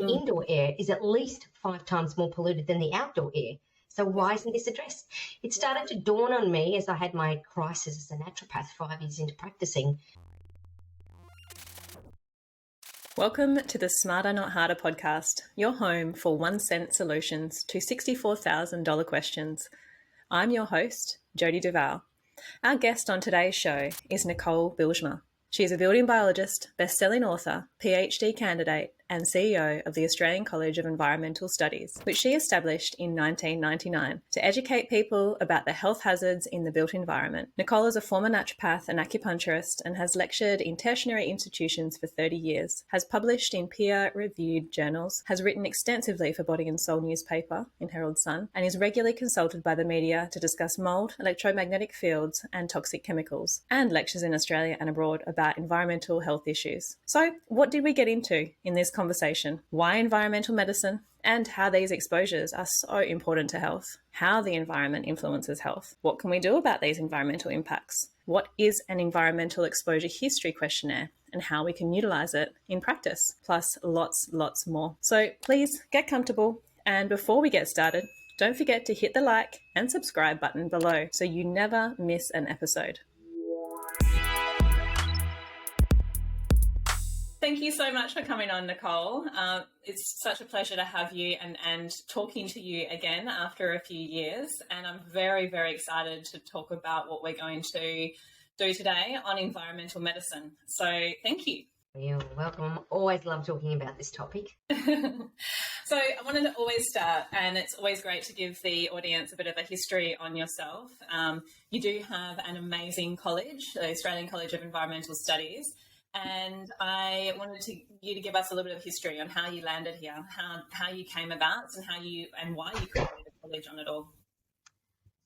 The indoor air is at least 5 times more polluted than the outdoor air. So why isn't this addressed? It started to dawn on me as I had my crisis as a naturopath 5 years into practicing. Welcome to the Smarter Not Harder podcast, your home for 1 cent solutions to $64,000 questions. I'm your host, Jodi Duval. Our guest on today's show is Nicole Bijlsma. She is a building biologist, best-selling author, Ph.D. candidate, and CEO of the Australian College of Environmental Studies, which she established in 1999 to educate people about the health hazards in the built environment. Nicole is a former naturopath and acupuncturist and has lectured in tertiary institutions for 30 years, has published in peer-reviewed journals, has written extensively for Body and Soul newspaper in Herald Sun, and is regularly consulted by the media to discuss mould, electromagnetic fields, and toxic chemicals, and lectures in Australia and abroad about environmental health issues. So, what did we get into in this conversation? Why environmental medicine and how these exposures are so important to health? How the environment influences health? What can we do about these environmental impacts? What is an environmental exposure history questionnaire and how we can utilize it in practice? Plus lots more. So please get comfortable, and before we get started, don't forget to hit the like and subscribe button below so you never miss an episode. Thank you so much for coming on, Nicole. It's such a pleasure to have you and talking to you again after a few years. And I'm very, very excited to talk about what we're going to do today on environmental medicine. So thank you. You're welcome. Always love talking about this topic. So I wanted to always start, and it's always great to give the audience a bit of a history on yourself. You do have an amazing college, the Australian College of Environmental Studies. And I wanted you to give us a little bit of history on how you landed here, how you came about, and why you created a college on it all.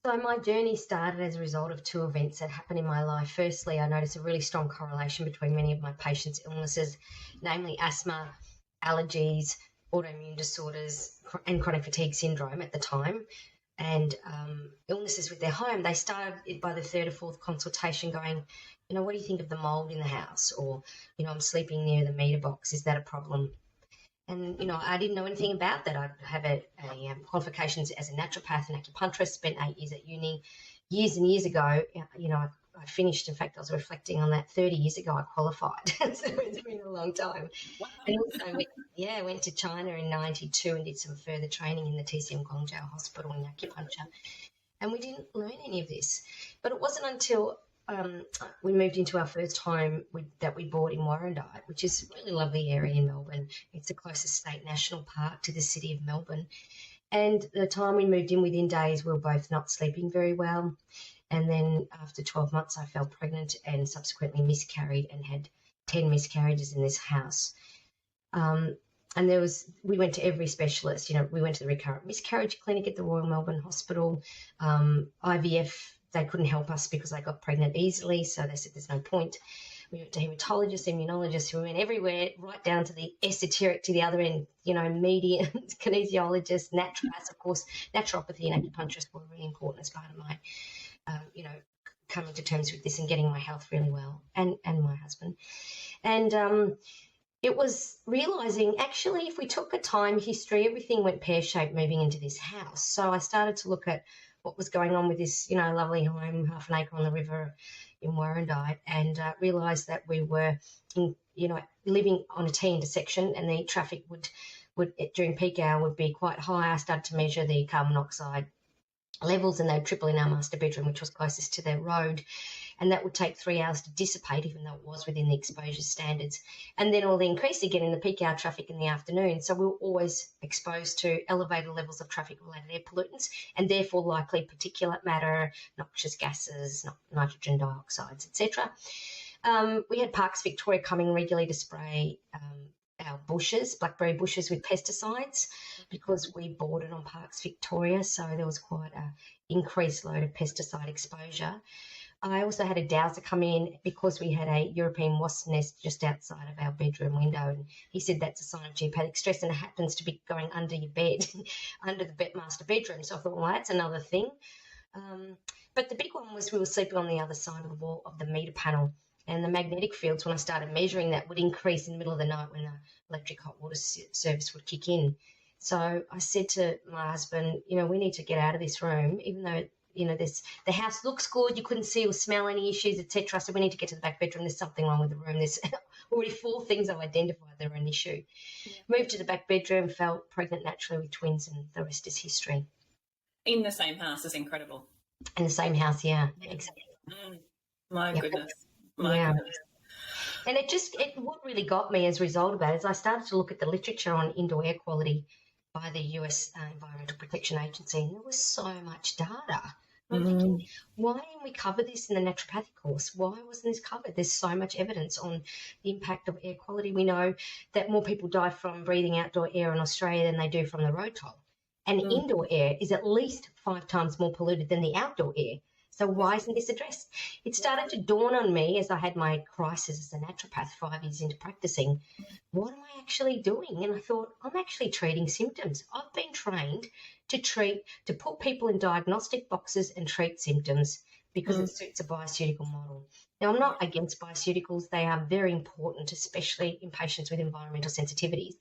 So my journey started as a result of 2 events that happened in my life. Firstly, I noticed a really strong correlation between many of my patients' illnesses, namely asthma, allergies, autoimmune disorders, and chronic fatigue syndrome at the time, and illnesses with their home. They started by the 3rd or 4th consultation going, what do you think of the mold in the house? Or, I'm sleeping near the meter box. Is that a problem? And, I didn't know anything about that. I have a qualifications as a naturopath and acupuncturist, spent 8 years at uni. Years and years ago, I finished. In fact, I was reflecting on that 30 years ago, I qualified. So it's been a long time. Wow. And also, went to China in 92 and did some further training in the TCM Guangzhou Hospital in acupuncture. And we didn't learn any of this. But it wasn't until we moved into our first home that we bought in Warrandyte, which is a really lovely area in Melbourne. It's the closest state national park to the city of Melbourne. And the time we moved in, within days, we were both not sleeping very well. And then after 12 months, I fell pregnant and subsequently miscarried and had 10 miscarriages in this house. And we went to every specialist. We went to the recurrent miscarriage clinic at the Royal Melbourne Hospital, IVF. They couldn't help us because I got pregnant easily, so they said there's no point. We went to hematologists, immunologists, we went everywhere, right down to the esoteric to the other end, mediums, kinesiologists, naturopaths, of course. Naturopathy and acupuncturist were really important as part of my, coming to terms with this and getting my health really well, and my husband. And it was realising, actually, if we took a time history, everything went pear-shaped moving into this house. So I started to look at what was going on with this, lovely home, half an acre on the river in Warrandyte, and realised that we were, living on a T intersection, and the traffic would during peak hour would be quite high. I started to measure the carbon monoxide levels, and they'd triple in our master bedroom, which was closest to the road, and that would take 3 hours to dissipate, even though it was within the exposure standards. And then all the increase again in the peak hour traffic in the afternoon. So we were always exposed to elevated levels of traffic-related air pollutants, and therefore likely particulate matter, noxious gases, nitrogen dioxides, etc. We had Parks Victoria coming regularly to spray our bushes, blackberry bushes, with pesticides, because we bordered on Parks Victoria, so there was quite an increased load of pesticide exposure. I also had a dowser come in because we had a European wasp nest just outside of our bedroom window, and he said that's a sign of geopathic stress, and it happens to be going under your bed, under the master bedroom. So I thought, well, that's another thing. But the big one was we were sleeping on the other side of the wall of the meter panel, And the magnetic fields, when I started measuring that, would increase in the middle of the night when the electric hot water service would kick in. So I said to my husband, we need to get out of this room, even though, the house looks good, you couldn't see or smell any issues, etc. So we need to get to the back bedroom. There's something wrong with the room. There's already 4 things I've identified that are an issue. Yeah. Moved to the back bedroom, fell pregnant naturally with twins, and the rest is history. In the same house is incredible. In the same house, yeah, exactly. My goodness. Goodness. And what really got me as a result of that is I started to look at the literature on indoor air quality by the US Environmental Protection Agency, and there was so much data. I'm thinking, why didn't we cover this in the naturopathic course? Why wasn't this covered? There's so much evidence on the impact of air quality. We know that more people die from breathing outdoor air in Australia than they do from the road toll. And indoor air is at least 5 times more polluted than the outdoor air. So why isn't this addressed? It started to dawn on me as I had my crisis as a naturopath 5 years into practicing. What am I actually doing? And I thought, I'm actually treating symptoms. I've been trained to put people in diagnostic boxes and treat symptoms because it suits a bioceutical model. Now, I'm not against bioceuticals. They are very important, especially in patients with environmental sensitivities.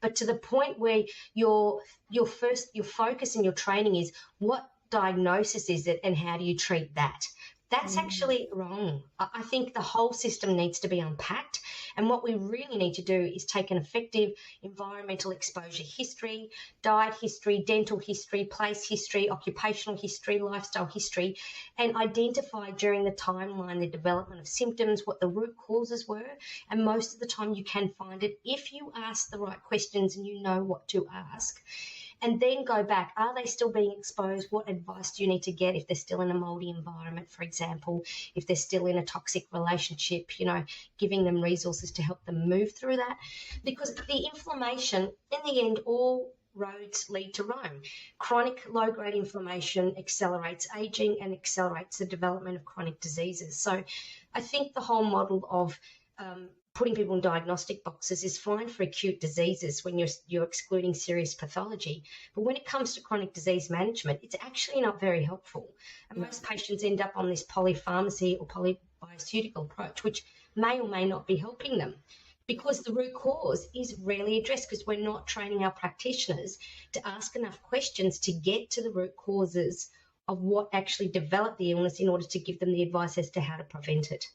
But to the point where your focus and your training is what diagnosis is it and how do you treat that? That's actually wrong. I think the whole system needs to be unpacked, and what we really need to do is take an effective environmental exposure history, diet history, dental history, place history, occupational history, lifestyle history, and identify during the timeline the development of symptoms, what the root causes were, and most of the time you can find it if you ask the right questions and you know what to ask. And then go back. Are they still being exposed? What advice do you need to get if they're still in a mouldy environment, for example, if they're still in a toxic relationship, giving them resources to help them move through that? Because the inflammation, in the end, all roads lead to Rome. Chronic low-grade inflammation accelerates aging and accelerates the development of chronic diseases. So I think the whole model of putting people in diagnostic boxes is fine for acute diseases when you're excluding serious pathology. But when it comes to chronic disease management, it's actually not very helpful. And most patients end up on this polypharmacy or polybioceutical approach, which may or may not be helping them because the root cause is rarely addressed because we're not training our practitioners to ask enough questions to get to the root causes of what actually developed the illness in order to give them the advice as to how to prevent it.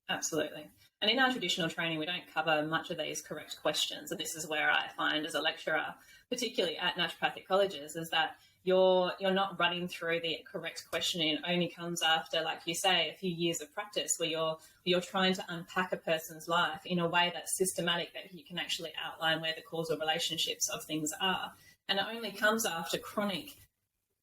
Absolutely. And in our traditional training, we don't cover much of these correct questions. And this is where I find as a lecturer, particularly at naturopathic colleges, is that you're not running through the correct questioning. It only comes after, like you say, a few years of practice where you're trying to unpack a person's life in a way that's systematic, that you can actually outline where the causal relationships of things are. And it only comes after chronic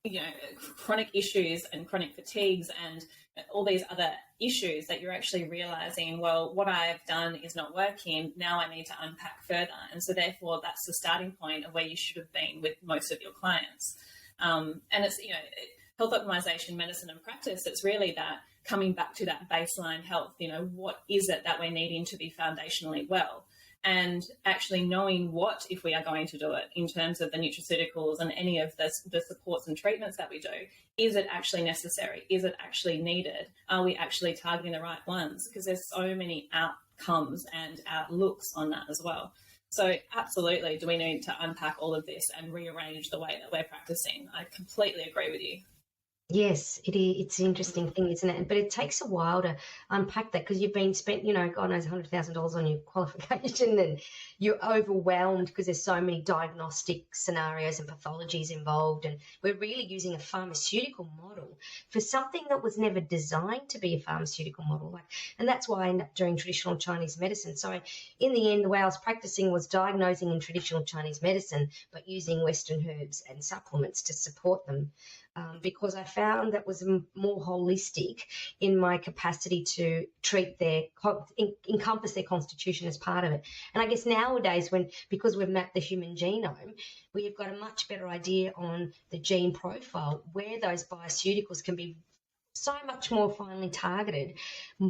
issues and chronic fatigues and all these other issues that you're actually realizing, well, what I've done is not working. Now I need to unpack further. And so therefore that's the starting point of where you should have been with most of your clients. And it's, health optimization, medicine and practice, it's really that coming back to that baseline health, what is it that we're needing to be foundationally well? And actually knowing what, if we are going to do it in terms of the nutraceuticals and any of the supports and treatments that we do, is it actually necessary? Is it actually needed? Are we actually targeting the right ones? Because there's so many outcomes and outlooks on that as well. So absolutely, do we need to unpack all of this and rearrange the way that we're practicing? I completely agree with you. Yes, it is. It's an interesting thing, isn't it? But it takes a while to unpack that because you've been spent, God knows, $100,000 on your qualification and you're overwhelmed because there's so many diagnostic scenarios and pathologies involved. And we're really using a pharmaceutical model for something that was never designed to be a pharmaceutical model. And that's why I ended up doing traditional Chinese medicine. So in the end, the way I was practicing was diagnosing in traditional Chinese medicine, but using Western herbs and supplements to support them. Because I found that was more holistic in my capacity to treat encompass their constitution as part of it. And I guess nowadays, because we've mapped the human genome, we have got a much better idea on the gene profile, where those bioceuticals can be so much more finely targeted,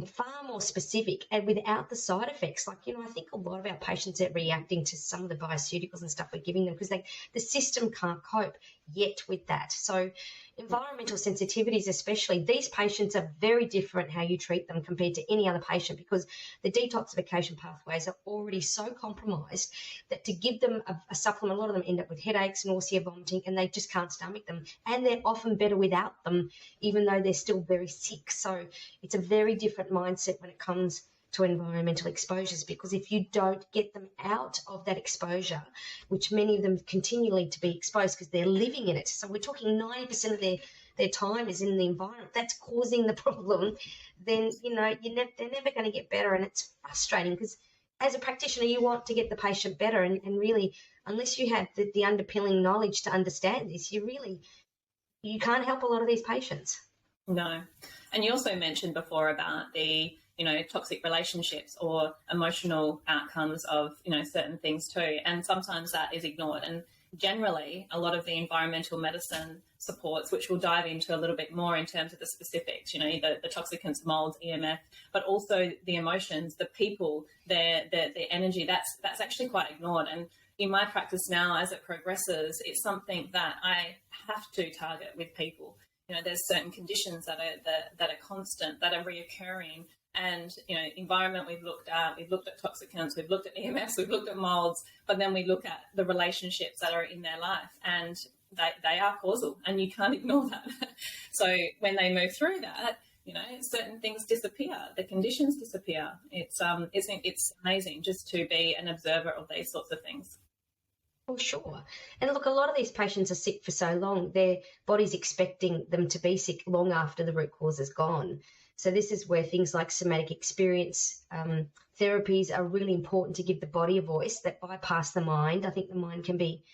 far more specific, and without the side effects. I think a lot of our patients are reacting to some of the bioceuticals and stuff we're giving them because the system can't cope. yet with that. So environmental sensitivities, especially, these patients are very different how you treat them compared to any other patient, because the detoxification pathways are already so compromised that to give them a supplement, a lot of them end up with headaches, nausea, vomiting, and they just can't stomach them. And they're often better without them, even though they're still very sick. So it's a very different mindset when it comes to environmental exposures, because if you don't get them out of that exposure, which many of them continually to be exposed because they're living in it. So we're talking 90% of their time is in the environment. That's causing the problem. Then, they're never going to get better. And it's frustrating because as a practitioner, you want to get the patient better. And really, unless you have the underpinning knowledge to understand this, you can't help a lot of these patients. No. And you also mentioned before about the toxic relationships or emotional outcomes of, certain things too. And sometimes that is ignored. And generally, a lot of the environmental medicine supports, which we'll dive into a little bit more in terms of the specifics, the toxicants, molds, EMF, but also the emotions, the people, the energy, that's actually quite ignored. And in my practice now, as it progresses, it's something that I have to target with people. There's certain conditions that are constant, that are reoccurring. And, environment we've looked at toxicants, we've looked at EMFs, we've looked at molds, but then we look at the relationships that are in their life, and they are causal, and you can't ignore that. So when they move through that, certain things disappear, the conditions disappear. It's amazing just to be an observer of these sorts of things. For sure. And look, a lot of these patients are sick for so long, their body's expecting them to be sick long after the root cause is gone. So this is where things like somatic experience therapies are really important to give the body a voice that bypass the mind. I think the mind can be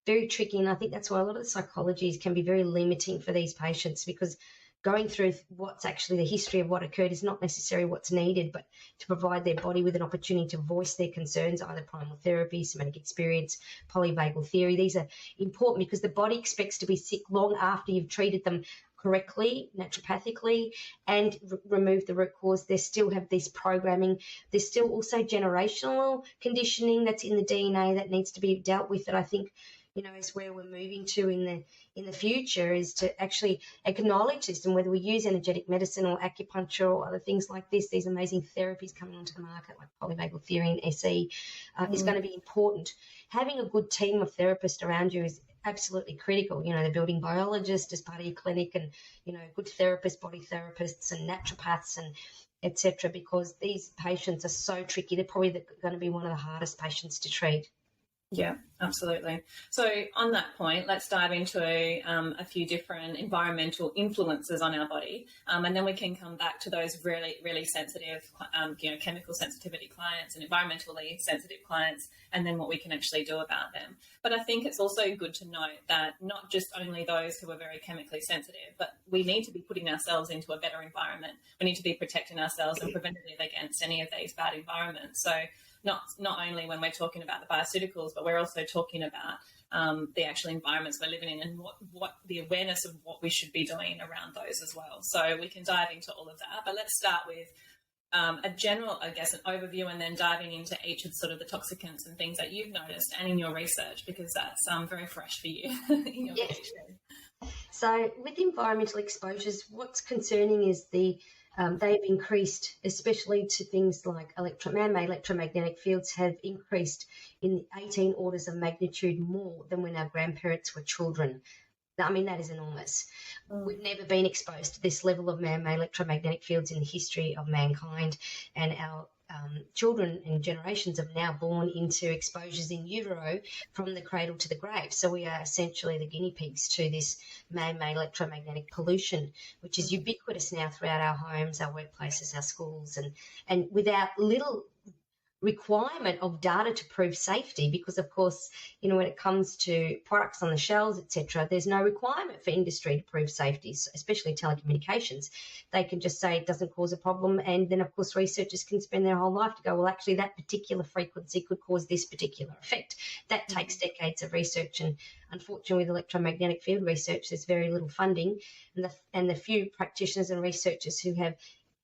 very tricky, and I think that's why a lot of the psychologies can be very limiting for these patients, because going through what's actually the history of what occurred is not necessarily what's needed, but to provide their body with an opportunity to voice their concerns, either primal therapy, somatic experience, polyvagal theory. These are important because the body expects to be sick long after you've treated them correctly, naturopathically, and remove the root cause. They still have this programming. There's still also generational conditioning that's in the DNA that needs to be dealt with, that I think is where we're moving to in the future, is to actually acknowledge this. And whether we use energetic medicine or acupuncture or other things like this, these amazing therapies coming onto the market like polyvagal theory and SE is going to be important. Having a good team of therapists around you is absolutely critical. The building biologist as part of your clinic, and good therapists, body therapists and naturopaths and etc., because these patients are so tricky. They're probably going to be one of the hardest patients to treat. Yeah, absolutely. So on that point, let's dive into a few different environmental influences on our body, and then we can come back to those really, really sensitive, chemical sensitivity clients and environmentally sensitive clients, and then what we can actually do about them. But I think it's also good to note that not just only those who are very chemically sensitive, but we need to be putting ourselves into a better environment. We need to be protecting ourselves and preventative against any of these bad environments. So not only when we're talking about the bioceuticals, but we're also talking about the actual environments we're living in, and what the awareness of what we should be doing around those as well. So we can dive into all of that. But let's start with a general, an overview, and then diving into each of sort of the toxicants and things that you've noticed and in your research, because that's very fresh for you in your PhD. So with environmental exposures, what's concerning is they've increased, especially to things like man-made electromagnetic fields have increased in 18 orders of magnitude more than when our grandparents were children. I mean, that is enormous. We've never been exposed to this level of man-made electromagnetic fields in the history of mankind, and our children and generations are now born into exposures in utero from the cradle to the grave. So we are essentially the guinea pigs to this man-made electromagnetic pollution, which is ubiquitous now throughout our homes, our workplaces, our schools, and without little requirement of data to prove safety, because of course when it comes to products on the shelves, etc., there's no requirement for industry to prove safety, especially telecommunications. They can just say it doesn't cause a problem, and then of course researchers can spend their whole life to go, well, actually that particular frequency could cause this particular effect. That takes decades of research, and unfortunately with electromagnetic field research there's very little funding, and the few practitioners and researchers who have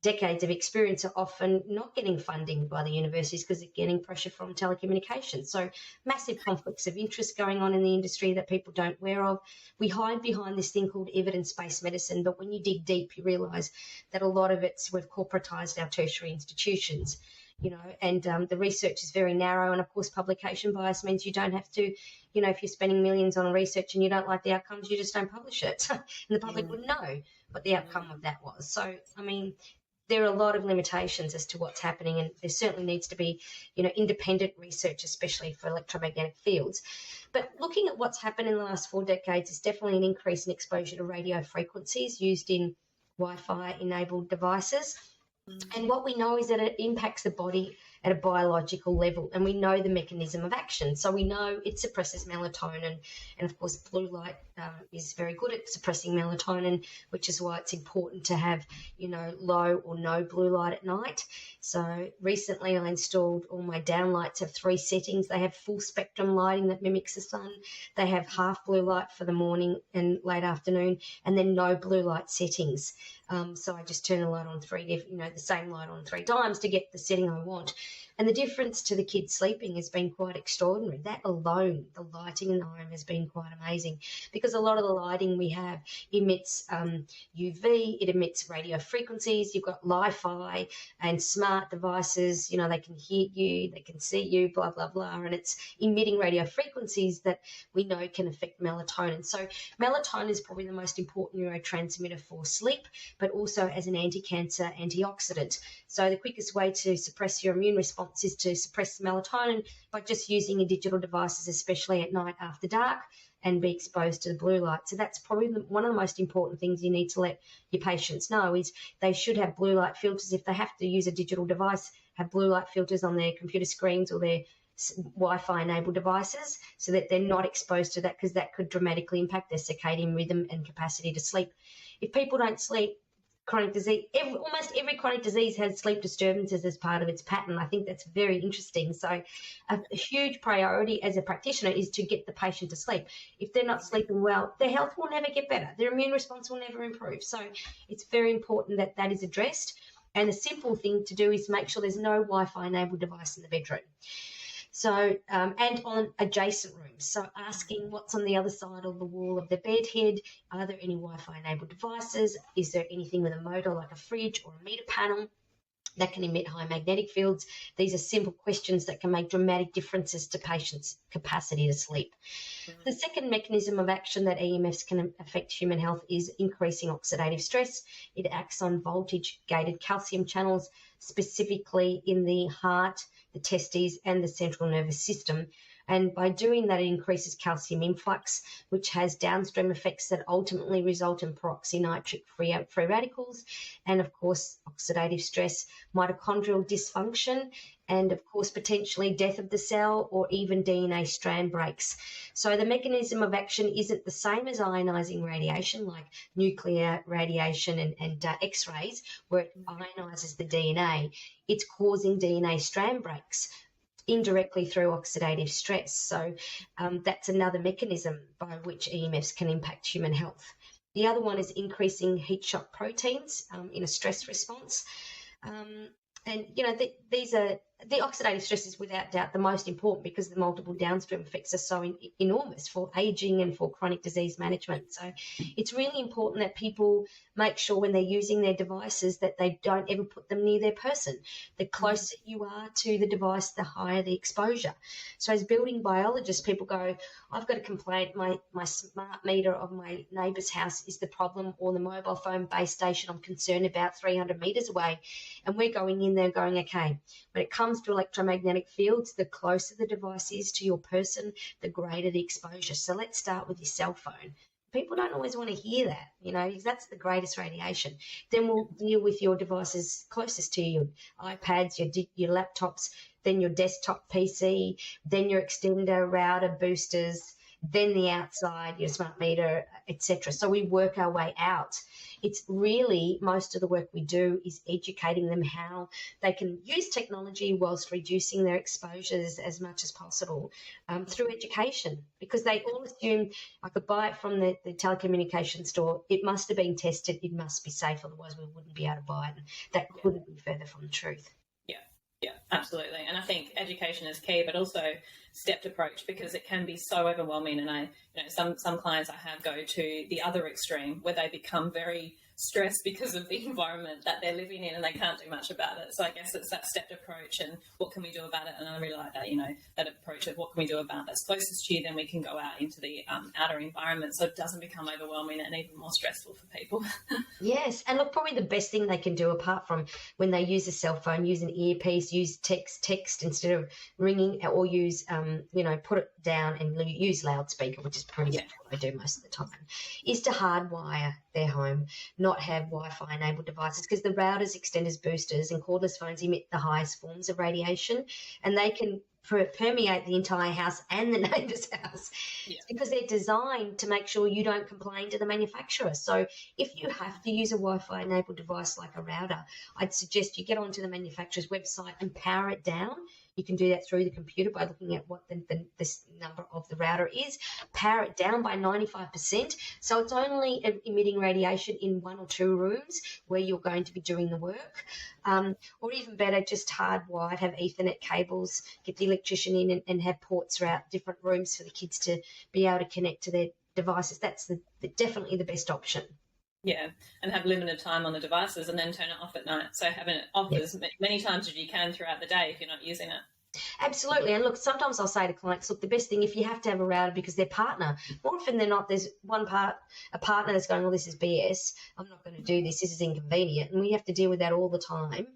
decades of experience are often not getting funding by the universities because they're getting pressure from telecommunications. So massive conflicts of interest going on in the industry that people don't aware of. We hide behind this thing called evidence-based medicine, but when you dig deep, you realise that a lot of it's, we've corporatised our tertiary institutions, and the research is very narrow. And of course, publication bias means you don't have to, if you're spending millions on research and you don't like the outcomes, you just don't publish it. And the public wouldn't know what the outcome of that was. So, there are a lot of limitations as to what's happening, and there certainly needs to be, independent research, especially for electromagnetic fields. But looking at what's happened in the last 4 decades, is definitely an increase in exposure to radio frequencies used in Wi-Fi enabled devices. And what we know is that it impacts the body at a biological level, and we know the mechanism of action. So we know it suppresses melatonin, and of course blue light is very good at suppressing melatonin, which is why it's important to have, low or no blue light at night. So recently I installed all my downlights have 3 settings. They have full spectrum lighting that mimics the sun. They have half blue light for the morning and late afternoon, and then no blue light settings. So I just turn the light on the same light on 3 times to get the setting I want. And the difference to the kids sleeping has been quite extraordinary. That alone, the lighting in the home has been quite amazing, because a lot of the lighting we have emits UV, it emits radio frequencies. You've got Li-Fi and smart devices, they can hear you, they can see you, blah, blah, blah. And it's emitting radio frequencies that we know can affect melatonin. So melatonin is probably the most important neurotransmitter for sleep, but also as an anti-cancer antioxidant. So the quickest way to suppress your immune response is to suppress melatonin by just using your digital devices, especially at night after dark, and be exposed to the blue light. So that's probably one of the most important things you need to let your patients know, is they should have blue light filters. If they have to use a digital device, have blue light filters on their computer screens or their Wi-Fi enabled devices, so that they're not exposed to that, because that could dramatically impact their circadian rhythm and capacity to sleep. If people don't sleep, chronic disease, almost every chronic disease has sleep disturbances as part of its pattern. I think that's very interesting. So a huge priority as a practitioner is to get the patient to sleep. If they're not sleeping well, their health will never get better. Their immune response will never improve. So it's very important that that is addressed. And a simple thing to do is make sure there's no Wi-Fi enabled device in the bedroom. So, and on adjacent rooms. So asking what's on the other side of the wall of the bed head. Are there any Wi-Fi enabled devices? Is there anything with a motor like a fridge or a meter panel that can emit high magnetic fields? These are simple questions that can make dramatic differences to patients' capacity to sleep. The second mechanism of action that EMFs can affect human health is increasing oxidative stress. It acts on voltage-gated calcium channels, specifically in the heart, the testes, and the central nervous system. And by doing that, it increases calcium influx, which has downstream effects that ultimately result in peroxynitric free radicals, and of course, oxidative stress, mitochondrial dysfunction, and of course, potentially death of the cell or even DNA strand breaks. So the mechanism of action isn't the same as ionizing radiation, like nuclear radiation and X-rays, where it ionizes the DNA. It's causing DNA strand breaks indirectly through oxidative stress. So that's another mechanism by which EMFs can impact human health. The other one is increasing heat shock proteins in a stress response. These are the oxidative stress is without doubt the most important, because the multiple downstream effects are so enormous for aging and for chronic disease management. So it's really important that people make sure when they're using their devices that they don't ever put them near their person. The closer you are to the device, the higher the exposure. So as building biologists, people go, I've got a complaint, my smart meter of my neighbour's house is the problem, or the mobile phone base station I'm concerned about 300 metres away. And we're going in there going, okay, when it comes to electromagnetic fields, the closer the device is to your person, the greater the exposure. So let's start with your cell phone. People don't always want to hear that, that's the greatest radiation. Then we'll deal with your devices closest to you, your iPads, your laptops, then your desktop PC, then your extender, router, boosters, then the outside, your smart meter, etc. So we work our way out. It's really, most of the work we do is educating them how they can use technology whilst reducing their exposures as much as possible through education, because they all assume I could buy it from the telecommunications store. It must have been tested. It must be safe. Otherwise, we wouldn't be able to buy it. And that couldn't be further from the truth. Yeah, absolutely. And I think education is key, but also stepped approach, because it can be so overwhelming. And some clients I have go to the other extreme where they become very stressed because of the environment that they're living in and they can't do much about it. So I guess it's that stepped approach and what can we do about it. And I really like that, that approach of what can we do about that's closest to you, then we can go out into the outer environment so it doesn't become overwhelming and even more stressful for people. Yes. And look, probably the best thing they can do, apart from when they use a cell phone, use an earpiece, use text instead of ringing, or use, put it down and use loudspeaker, which is pretty much what I do most of the time, is to hardwire their home, not have Wi-Fi enabled devices, because the routers, extenders, boosters and cordless phones emit the highest forms of radiation, and they can permeate the entire house and the neighbour's house because they're designed to make sure you don't complain to the manufacturer. So if you have to use a Wi-Fi enabled device like a router, I'd suggest you get onto the manufacturer's website and power it down. You can do that through the computer by looking at what this number of the router is. Power it down by 95%. So it's only emitting radiation in 1 or 2 rooms where you're going to be doing the work. Or even better, just hardwired, have Ethernet cables, get the electrician in and have ports throughout different rooms for the kids to be able to connect to their devices. That's definitely the best option. Yeah, and have limited time on the devices and then turn it off at night. So having it off as many times as you can throughout the day if you're not using it. Absolutely. And look, sometimes I'll say to clients, look, the best thing, if you have to have a router because their partner, more often than not, there's a partner that's going, well, this is BS. I'm not going to do this. This is inconvenient. And we have to deal with that all the time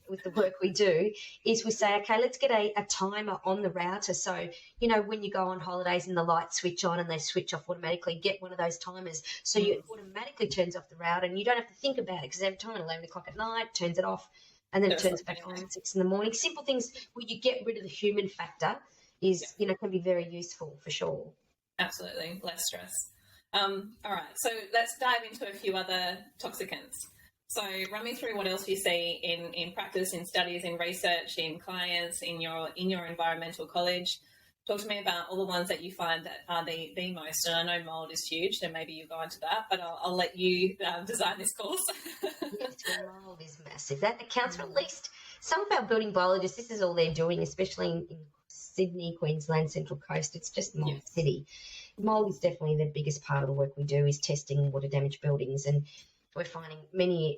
with the work we do, is we say, okay, let's get a timer on the router. So, when you go on holidays and the lights switch on and they switch off automatically, get one of those timers so it automatically turns off the router and you don't have to think about it, because every time at 11 o'clock at night, turns it off. And then it turns back on at 6 in the morning. Simple things where you get rid of the human factor can be very useful for sure. Absolutely, less stress. All right, so let's dive into a few other toxicants. So run me through what else you see in practice, in studies, in research, in clients, in your environmental college. Talk to me about all the ones that you find that are the most. And I know mold is huge, so maybe you'll go into that, but I'll let you design this course. Yes, mold is massive. That accounts for at least some of our building biologists. This is all they're doing, especially in Sydney, Queensland, Central Coast. It's just mold city. Mold is definitely the biggest part of the work we do, is testing water damaged buildings. And we're finding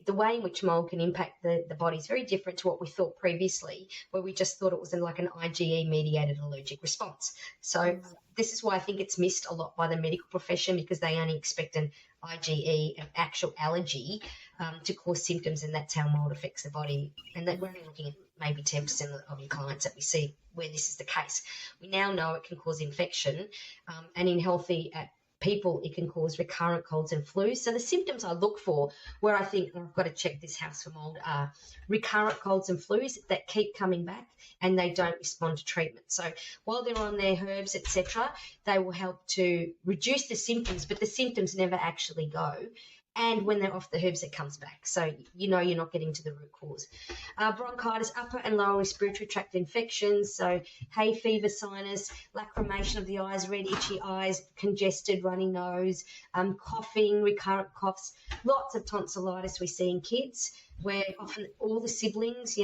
the way in which mold can impact the body is very different to what we thought previously, where we just thought it was like an IgE-mediated allergic response. So this is why I think it's missed a lot by the medical profession, because they only expect an IgE, an actual allergy, to cause symptoms, and that's how mold affects the body. And that we're only looking at maybe 10% of your clients that we see where this is the case. We now know it can cause infection, and in healthy people, it can cause recurrent colds and flus. So the symptoms I look for, where I think I've got to check this house for mold, are recurrent colds and flus that keep coming back and they don't respond to treatment. So while they're on their herbs, etc., they will help to reduce the symptoms, but the symptoms never actually go. And when they're off the herbs, it comes back. So you're not getting to the root cause. Bronchitis, upper and lower respiratory tract infections. So hay fever, sinus, lacrimation of the eyes, red, itchy eyes, congested, runny nose, coughing, recurrent coughs, lots of tonsillitis we see in kids, where often all the siblings,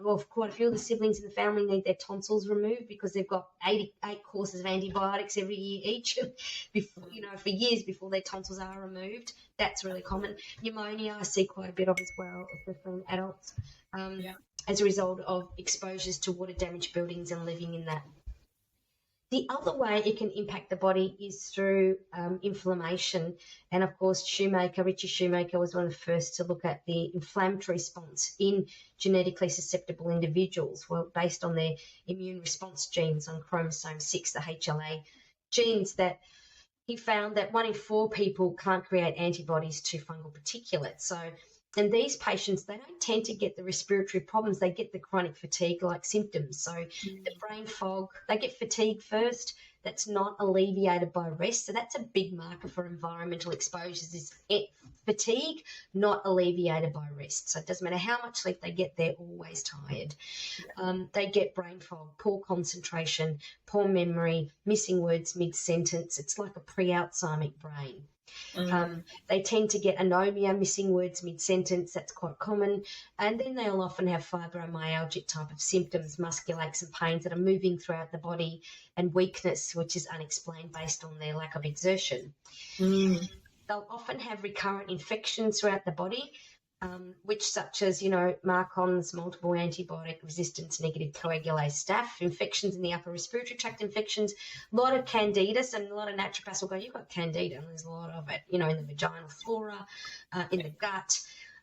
or quite a few of the siblings in the family need their tonsils removed because they've got 8 courses of antibiotics every year each, before, for years before their tonsils are removed. That's really common. Pneumonia I see quite a bit of as well, especially in adults, as a result of exposures to water damaged buildings and living in that. The other way it can impact the body is through inflammation. And, of course, Richie Shoemaker was one of the first to look at the inflammatory response in genetically susceptible individuals, based on their immune response genes on chromosome 6, the HLA genes, that he found that 1 in 4 people can't create antibodies to fungal particulates. And these patients, they don't tend to get the respiratory problems. They get the chronic fatigue-like symptoms. So the brain fog, they get fatigue first, that's not alleviated by rest. So that's a big marker for environmental exposures, is fatigue not alleviated by rest. So it doesn't matter how much sleep they get, they're always tired. They get brain fog, poor concentration, poor memory, missing words mid-sentence. It's like a pre-Alzheimer's brain. They tend to get anomia, missing words mid-sentence. That's quite common. And then they'll often have fibromyalgic type of symptoms, muscular aches and pains that are moving throughout the body, and weakness, which is unexplained based on their lack of exertion. They'll often have recurrent infections throughout the body, which such as, MARCoNS, multiple antibiotic resistance, negative coagulase staph, infections in the upper respiratory tract infections, a lot of candidus, and a lot of naturopaths will go, you've got candida, and there's a lot of it, in the vaginal flora, in the gut.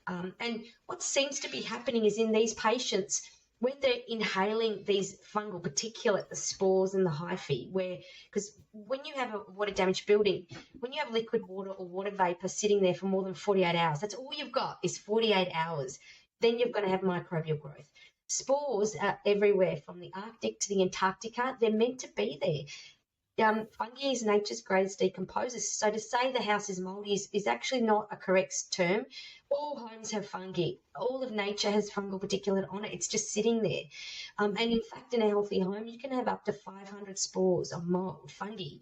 And what seems to be happening is in these patients, when they're inhaling these fungal particulate, the spores and the hyphae, because when you have a water damaged building, when you have liquid water or water vapor sitting there for more than 48 hours, that's all you've got is 48 hours, then you're going to have microbial growth. Spores are everywhere from the Arctic to the Antarctica. They're meant to be there. Fungi is nature's greatest decomposers. So to say the house is mouldy is actually not a correct term. All homes have fungi. All of nature has fungal particulate on it. It's just sitting there. And in fact, in a healthy home, you can have up to 500 spores of mold, fungi,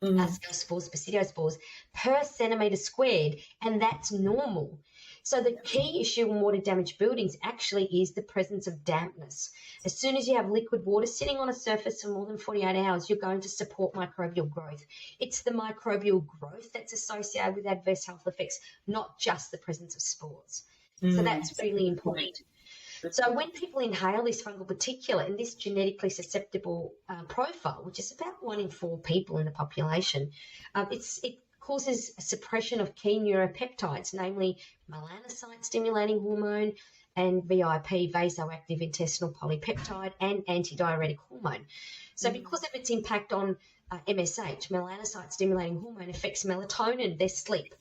ascospores, basidiospores per centimetre squared, and that's normal. So the key issue in water damaged buildings actually is the presence of dampness. As soon as you have liquid water sitting on a surface for more than 48 hours, you're going to support microbial growth. It's the microbial growth that's associated with adverse health effects, not just the presence of spores. So that's really important. So when people inhale this fungal particulate in this genetically susceptible profile, which is about 1 in 4 people in the population, it causes a suppression of key neuropeptides, namely melanocyte-stimulating hormone and VIP, vasoactive intestinal polypeptide, and antidiuretic hormone. So because of its impact on MSH, melanocyte-stimulating hormone affects melatonin, their sleep.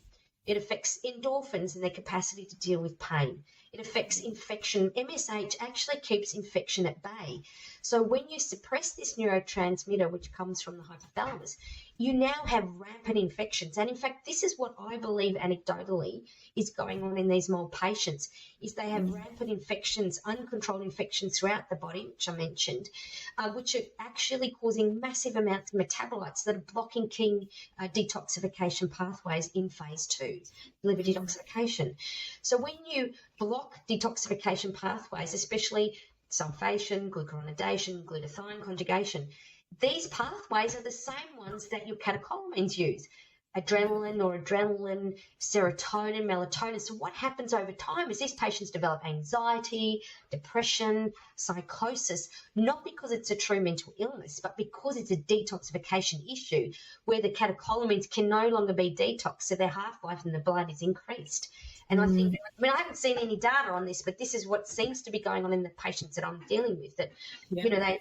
It affects endorphins and their capacity to deal with pain. It affects infection. MSH actually keeps infection at bay. So when you suppress this neurotransmitter, which comes from the hypothalamus, you now have rampant infections. And in fact, this is what I believe anecdotally is going on in these mold patients, is they have rampant infections, uncontrolled infections throughout the body, which I mentioned, which are actually causing massive amounts of metabolites that are blocking key detoxification pathways in phase 2, liver detoxification. So when you block detoxification pathways, especially sulfation, glucuronidation, glutathione conjugation, these pathways are the same ones that your catecholamines use. Adrenaline, noradrenaline, serotonin, melatonin. So what happens over time is these patients develop anxiety, depression, psychosis, not because it's a true mental illness, but because it's a detoxification issue where the catecholamines can no longer be detoxed, so their half-life in the blood is increased. And I haven't seen any data on this, but this is what seems to be going on in the patients that I'm dealing with, that,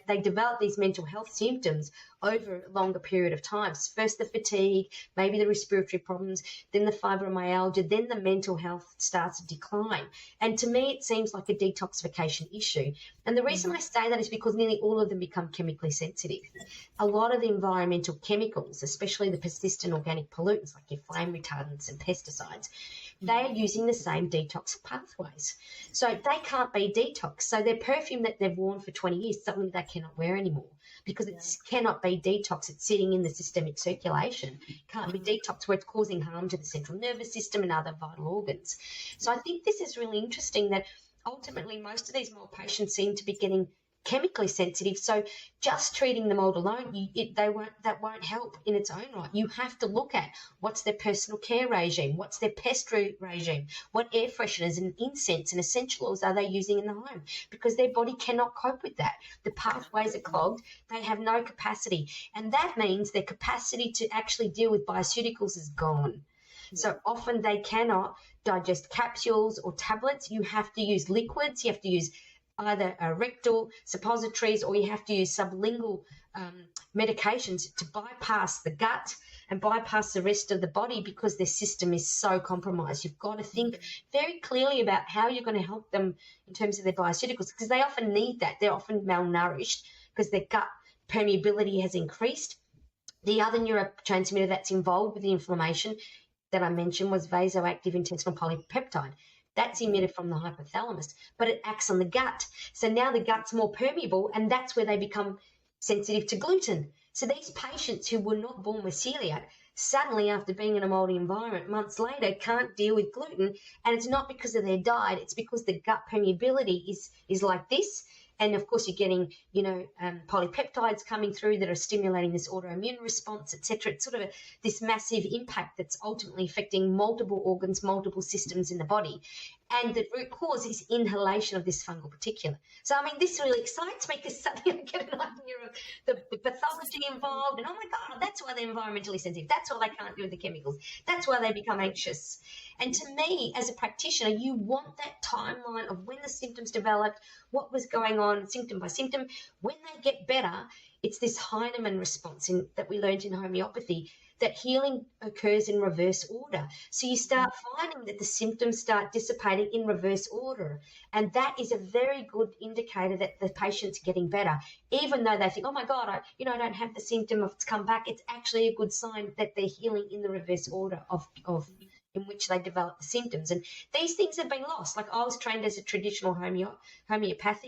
they develop these mental health symptoms over a longer period of time. First the fatigue, maybe the respiratory problems, then the fibromyalgia, then the mental health starts to decline. And to me, it seems like a detoxification issue. And the reason I say that is because nearly all of them become chemically sensitive. A lot of the environmental chemicals, especially the persistent organic pollutants like your flame retardants and pesticides, they are using the same detox pathways. So they can't be detoxed. So their perfume that they've worn for 20 years, suddenly they cannot wear anymore because it cannot be detoxed. It's sitting in the systemic circulation. It can't be detoxed where it's causing harm to the central nervous system and other vital organs. So I think this is really interesting that ultimately most of these mold patients seem to be getting chemically sensitive. So just treating the mold alone, that won't help in its own right. You have to look at what's their personal care regime, what's their pest regime, what air fresheners and incense and essential oils are they using in the home, because their body cannot cope with that. The pathways are clogged. They have no capacity. And that means their capacity to actually deal with bioceuticals is gone. So often they cannot digest capsules or tablets. You have to use liquids. You have to use either rectal suppositories, or you have to use sublingual medications to bypass the gut and bypass the rest of the body because their system is so compromised. You've got to think very clearly about how you're going to help them in terms of their bioceuticals, because they often need that. They're often malnourished because their gut permeability has increased. The other neurotransmitter that's involved with the inflammation that I mentioned was vasoactive intestinal polypeptide. That's emitted from the hypothalamus, but it acts on the gut. So now the gut's more permeable, and that's where they become sensitive to gluten. So these patients who were not born with celiac, suddenly after being in a moldy environment, months later, can't deal with gluten. And it's not because of their diet, it's because the gut permeability is like this. And of course, you're getting, polypeptides coming through that are stimulating this autoimmune response, etc. It's sort of this massive impact that's ultimately affecting multiple organs, multiple systems in the body. And the root cause is inhalation of this fungal particulate. So, I mean, this really excites me because suddenly I get an idea of the pathology involved. And, oh, my God, that's why they're environmentally sensitive. That's why they can't do the chemicals. That's why they become anxious. And to me, as a practitioner, you want that timeline of when the symptoms developed, what was going on, symptom by symptom. When they get better, it's this Heinemann response that we learned in homeopathy, that healing occurs in reverse order. So you start finding that the symptoms start dissipating in reverse order. And that is a very good indicator that the patient's getting better. Even though they think, oh, my God, I don't have the symptom, it's come back. It's actually a good sign that they're healing in the reverse order of in which they develop the symptoms. And these things have been lost. Like, I was trained as a traditional homeopath.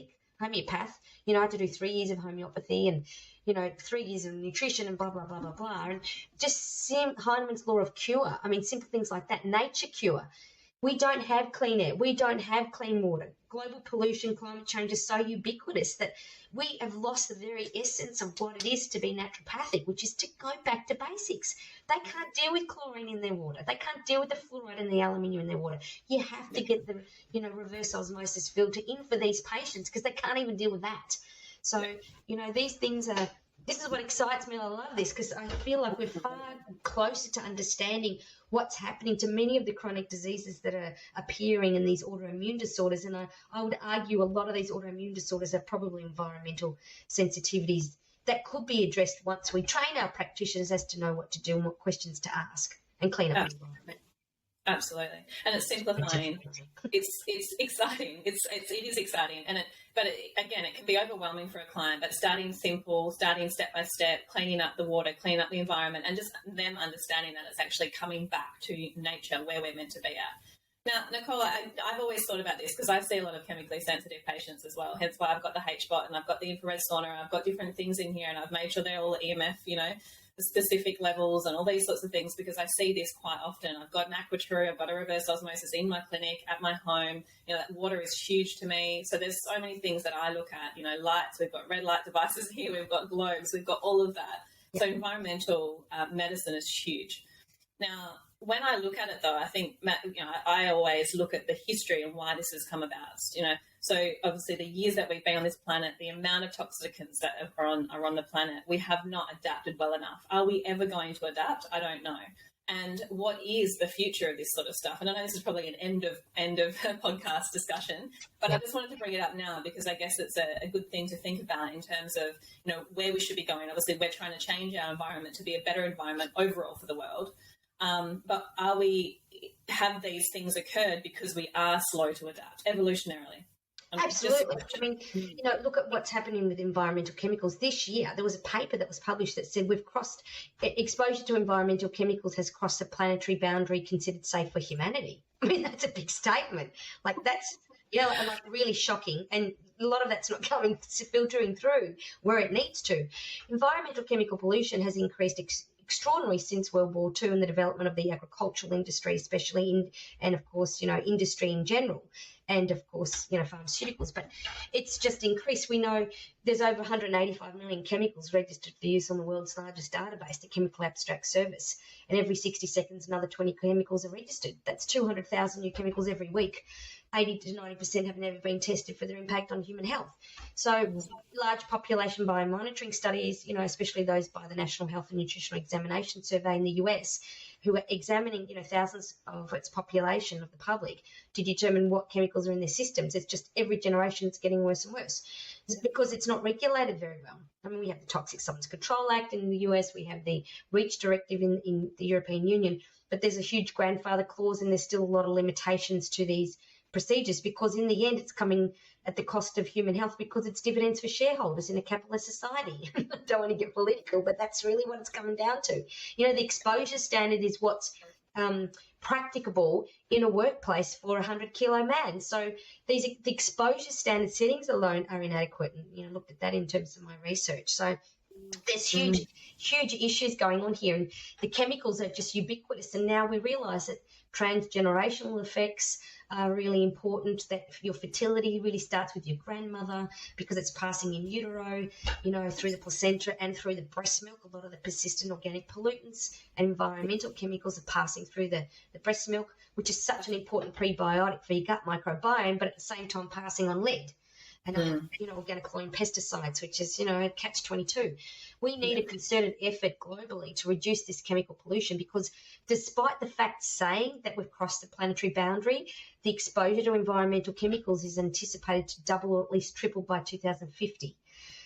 I had to do 3 years of homeopathy and 3 years of nutrition and blah, blah, blah, blah, blah. And just Heinemann's law of cure. I mean, simple things like that. Nature cure. We don't have clean air. We don't have clean water. Global pollution, climate change is so ubiquitous that we have lost the very essence of what it is to be naturopathic, which is to go back to basics. They can't deal with chlorine in their water. They can't deal with the fluoride and the aluminium in their water. You have to get the, reverse osmosis filter in for these patients because they can't even deal with that. So, these things are, this is what excites me. I love this because I feel like we're far closer to understanding what's happening to many of the chronic diseases that are appearing in these autoimmune disorders. And I would argue a lot of these autoimmune disorders are probably environmental sensitivities that could be addressed once we train our practitioners as to know what to do and what questions to ask and clean up the environment. Absolutely, and it's simplifying. It's exciting. It is exciting, but again, it can be overwhelming for a client. But starting simple, starting step by step, cleaning up the water, cleaning up the environment, and just them understanding that it's actually coming back to nature where we're meant to be at. Now, Nicole, I've always thought about this because I see a lot of chemically sensitive patients as well. Hence why I've got the HBOT and I've got the infrared sauna. I've got different things in here, and I've made sure they're all EMF, specific levels and all these sorts of things because I see this quite often. I've got an acupuncturist, I've got a reverse osmosis in my clinic, at my home. That water is huge to me. So there's so many things that I look at, lights, we've got red light devices here, we've got globes, we've got all of that. Yeah. So environmental medicine is huge. Now, when I look at it though, I think, I always look at the history and why this has come about, So obviously the years that we've been on this planet, the amount of toxicants that are on the planet, we have not adapted well enough. Are we ever going to adapt? I don't know. And what is the future of this sort of stuff? And I know this is probably an end of podcast discussion, but I just wanted to bring it up now because I guess it's a good thing to think about in terms of, where we should be going. Obviously, we're trying to change our environment to be a better environment overall for the world. But have these things occurred because we are slow to adapt evolutionarily? Absolutely. I mean, look at what's happening with environmental chemicals. This year, there was a paper that was published that said exposure to environmental chemicals has crossed the planetary boundary considered safe for humanity. I mean, that's a big statement. Like, that's, really shocking. And a lot of that's not filtering through where it needs to. Environmental chemical pollution has increased extraordinarily since World War II and the development of the agricultural industry, especially, and of course, industry in general. And, of course, pharmaceuticals. But it's just increased. We know there's over 185 million chemicals registered for use on the world's largest database, the Chemical Abstract Service. And every 60 seconds, another 20 chemicals are registered. That's 200,000 new chemicals every week. 80 to 90% have never been tested for their impact on human health. So large population biomonitoring studies, especially those by the National Health and Nutritional Examination Survey in the US, who are examining, thousands of its population of the public to determine what chemicals are in their systems. It's just every generation it's getting worse and worse. It's because it's not regulated very well. I mean, we have the Toxic Substance Control Act in the US, we have the REACH directive in the European Union, but there's a huge grandfather clause and there's still a lot of limitations to these procedures, because in the end it's coming at the cost of human health, because it's dividends for shareholders in a capitalist society. I don't want to get political, but that's really what it's coming down to. The exposure standard is what's practicable in a workplace for a 100-kilo man. So the exposure standard settings alone are inadequate, and looked at that in terms of my research. So there's huge issues going on here, and the chemicals are just ubiquitous. And now we realise that transgenerational effects are really important, that your fertility really starts with your grandmother, because it's passing in utero, through the placenta and through the breast milk. A lot of the persistent organic pollutants and environmental chemicals are passing through the breast milk, which is such an important prebiotic for your gut microbiome, but at the same time passing on lead and organocolloid pesticides, which is a catch-22. We need a concerted effort globally to reduce this chemical pollution, because despite the facts saying that we've crossed the planetary boundary, the exposure to environmental chemicals is anticipated to double or at least triple by 2050.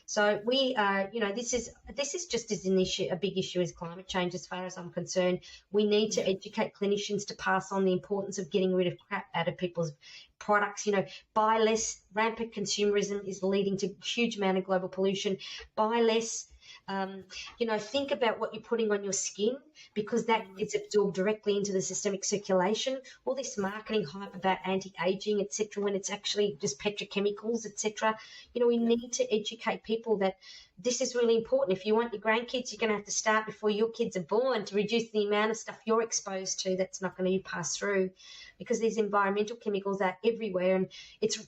So we are, this is just as a big issue as climate change, as far as I'm concerned. We need to educate clinicians to pass on the importance of getting rid of crap out of people's products. Buy less. Rampant consumerism is leading to a huge amount of global pollution. Buy less. Think about what you're putting on your skin, because that is absorbed directly into the systemic circulation. All this marketing hype about anti-aging, etc., when it's actually just petrochemicals, etc. We need to educate people that this is really important. If you want your grandkids, you're going to have to start before your kids are born to reduce the amount of stuff you're exposed to that's not going to pass through, because these environmental chemicals are everywhere. And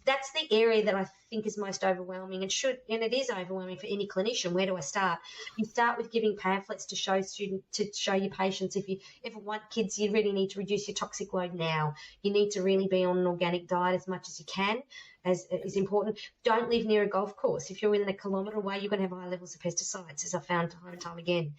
that's the area that I think is most overwhelming, and it is overwhelming for any clinician. Where do I start? You start with giving pamphlets to show your patients. If you ever want kids, you really need to reduce your toxic load now. You need to really be on an organic diet as much as you can, as is important. Don't live near a golf course. If you're within a kilometre away, you're going to have high levels of pesticides, as I found time and time again.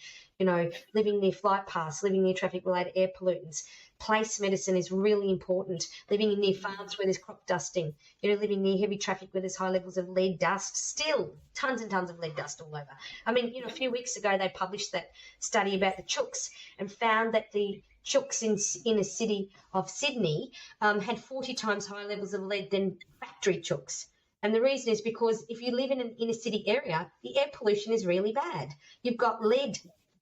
Living near flight paths, living near traffic-related air pollutants. Place medicine is really important. Living near farms where there's crop dusting. Living near heavy traffic where there's high levels of lead dust. Still, tons and tons of lead dust all over. A few weeks ago they published that study about the chooks and found that the chooks in a city of Sydney had 40 times higher levels of lead than factory chooks. And the reason is because if you live in an inner city area, the air pollution is really bad. You've got lead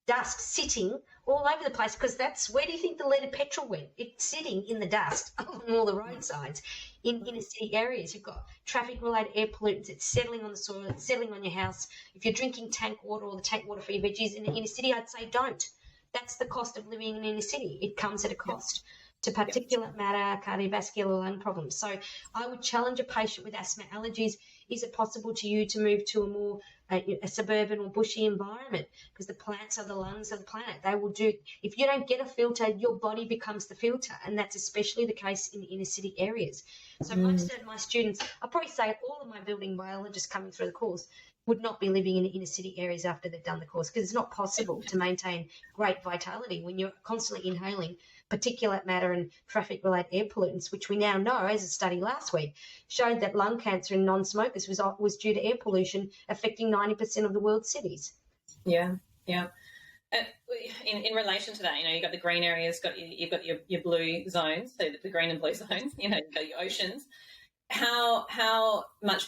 dust sitting all over the place, because where do you think the leaded petrol went? It's sitting in the dust along all the roadsides in inner city areas. You've got traffic-related air pollutants. It's settling on the soil. It's settling on your house. If you're drinking tank water or the tank water for your veggies in the inner city, I'd say don't. That's the cost of living in an inner city. It comes at a cost to particulate matter, cardiovascular, lung problems. So I would challenge a patient with asthma allergies. Is it possible to you to move to a more a suburban or bushy environment? Because the plants are the lungs of the planet. They will do. If you don't get a filter, your body becomes the filter, and that's especially the case in the inner city areas. So most of my students, I'll probably say all of my building biologists coming through the course, would not be living in the inner city areas after they've done the course, because it's not possible to maintain great vitality when you're constantly inhaling particulate matter and traffic-related air pollutants, which we now know, as a study last week, showed that lung cancer in non-smokers was due to air pollution affecting 90% of the world's cities. Yeah. In relation to that, you've got the green areas, you've got your blue zones, so the green and blue zones, you've got your oceans. How much...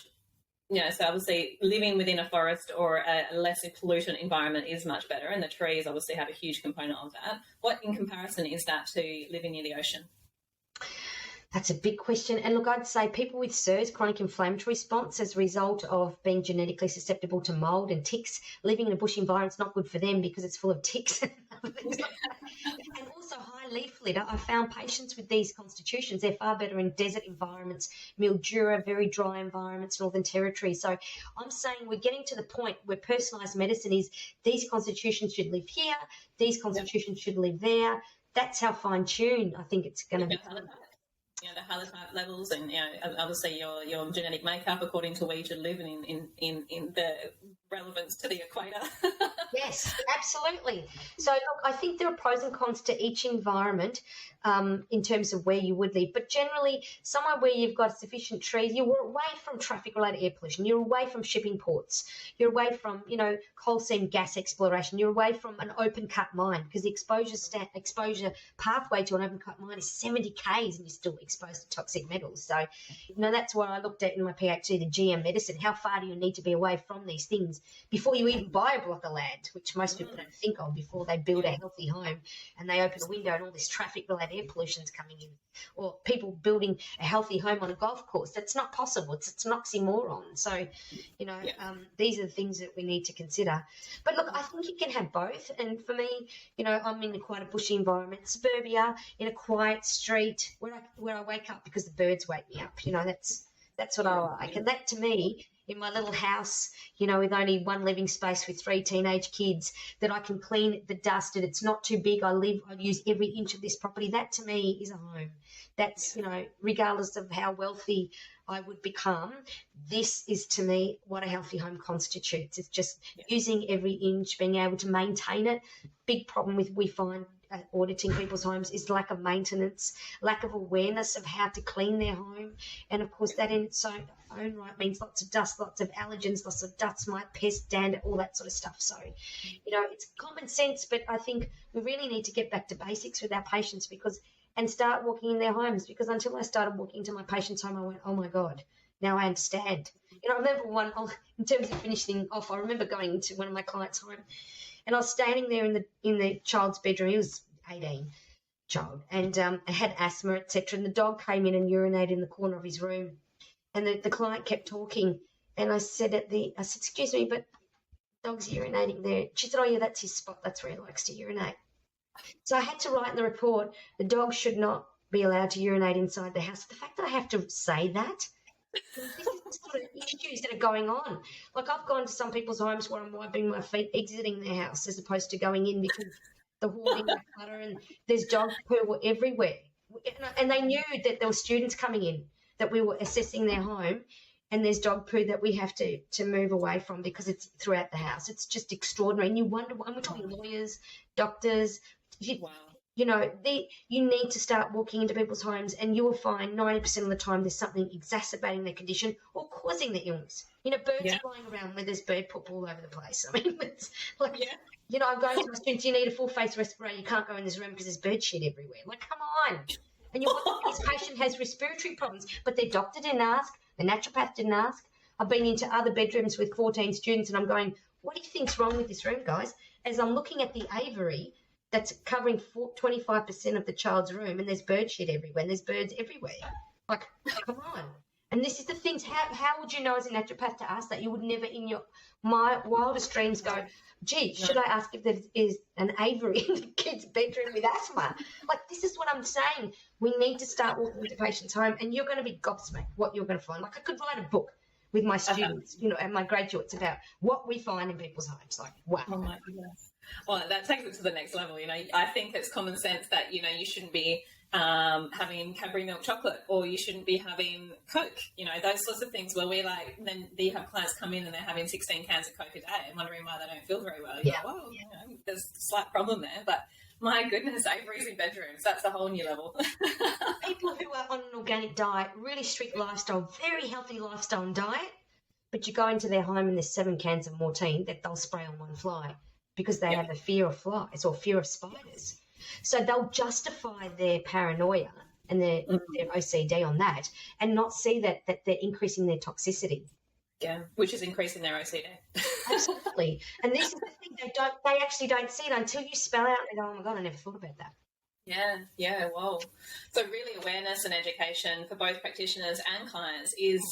so obviously living within a forest or a less pollutant environment is much better, and the trees obviously have a huge component of that. What in comparison is that to living near the ocean? That's a big question. And look, I'd say people with CIRS, chronic inflammatory response, as a result of being genetically susceptible to mould and ticks, living in a bush environment is not good for them because it's full of ticks. And also high leaf litter. I found patients with these constitutions, they're far better in desert environments, Mildura, very dry environments, Northern Territory. So I'm saying we're getting to the point where personalised medicine is these constitutions should live here, these constitutions should live there. That's how fine-tuned I think it's going to be. The halotype levels, and obviously your genetic makeup according to where you should live, and in the relevance to the equator. Yes, absolutely. So look, I think there are pros and cons to each environment in terms of where you would live, but generally somewhere where you've got sufficient trees, you're away from traffic-related air pollution, you're away from shipping ports, you're away from coal seam gas exploration, you're away from an open-cut mine, because the exposure pathway to an open-cut mine is 70 k's and you're still exposed. exposed to toxic metals. So, that's what I looked at in my PhD, the GM medicine. How far do you need to be away from these things before you even buy a block of land, which most people don't think of before they build a healthy home and they open a window and all this traffic-related air pollution's coming in, or people building a healthy home on a golf course. That's not possible. It's an oxymoron. So, these are the things that we need to consider. But look, I think you can have both. And for me, I'm in quite a bushy environment, suburbia, in a quiet street where I wake up because the birds wake me up. That's what I like. And that, to me, in my little house, with only one living space with 3 teenage kids, that I can clean the dust and it's not too big. I use every inch of this property. That, to me, is a home. That's, regardless of how wealthy I would become, this is, to me, what a healthy home constitutes. It's just using every inch, being able to maintain it. Big problem we find auditing people's homes is lack of maintenance, lack of awareness of how to clean their home. And, of course, that in its own right means lots of dust, lots of allergens, lots of dust mite, pest, dander, all that sort of stuff. So, it's common sense, but I think we really need to get back to basics with our patients and start walking in their homes, because until I started walking into my patient's home, I went, oh, my God, now I understand. I remember in terms of finishing off, I remember going into one of my clients' home and I was standing there in the child's bedroom. He was 18, child, and had asthma, etc. And the dog came in and urinated in the corner of his room. And the client kept talking. And I said, excuse me, but the dog's urinating there. She said, oh, yeah, that's his spot. That's where he likes to urinate. So I had to write in the report, the dog should not be allowed to urinate inside the house. The fact that I have to say that, this is the sort of issues that are going on. Like, I've gone to some people's homes where I'm wiping my feet exiting their house as opposed to going in, because the hoarding, the clutter, and there's dog poo everywhere. And they knew that there were students coming in, that we were assessing their home, and there's dog poo that we have to move away from because it's throughout the house. It's just extraordinary. And you wonder, and we're talking lawyers, doctors. Wow. You need to start walking into people's homes, and you will find 90% of the time there's something exacerbating their condition or causing the illness. Birds flying around where there's bird poop all over the place. I mean, it's like, I'm going to my students, you need a full face respirator. You can't go in this room because there's bird shit everywhere. Like, come on. And this patient has respiratory problems, but their doctor didn't ask, the naturopath didn't ask. I've been into other bedrooms with 14 students and I'm going, what do you think's wrong with this room, guys? As I'm looking at the aviary that's covering 25% of the child's room, and there's bird shit everywhere, and there's birds everywhere. Like, come on. And this is the things, how would you know as a naturopath to ask that? You would never in my wildest dreams go, gee, should I ask if there is an aviary in the kid's bedroom with asthma? Like, this is what I'm saying. We need to start walking into patients' home, and you're going to be gobsmacked what you're going to find. Like, I could write a book with my students, and my graduates about what we find in people's homes. Like, wow. Oh my goodness. Well, that takes it to the next level. I think it's common sense that, you shouldn't be having Cadbury milk chocolate, or you shouldn't be having Coke, those sorts of things where then you have clients come in and they're having 16 cans of Coke a day and wondering why they don't feel very well. You're like, well, there's a slight problem there, but my goodness, aviaries in bedrooms, that's a whole new level. People who are on an organic diet, really strict lifestyle, very healthy lifestyle and diet, but you go into their home and there's 7 cans of Mortein that they'll spray on one fly because they have a fear of flies or fear of spiders. So they'll justify their paranoia and their OCD on that, and not see that they're increasing their toxicity. Yeah, which is increasing their OCD. Absolutely. And this is the thing, they actually don't see it until you spell out and go, oh my God, I never thought about that. Yeah, wow. So really, awareness and education for both practitioners and clients is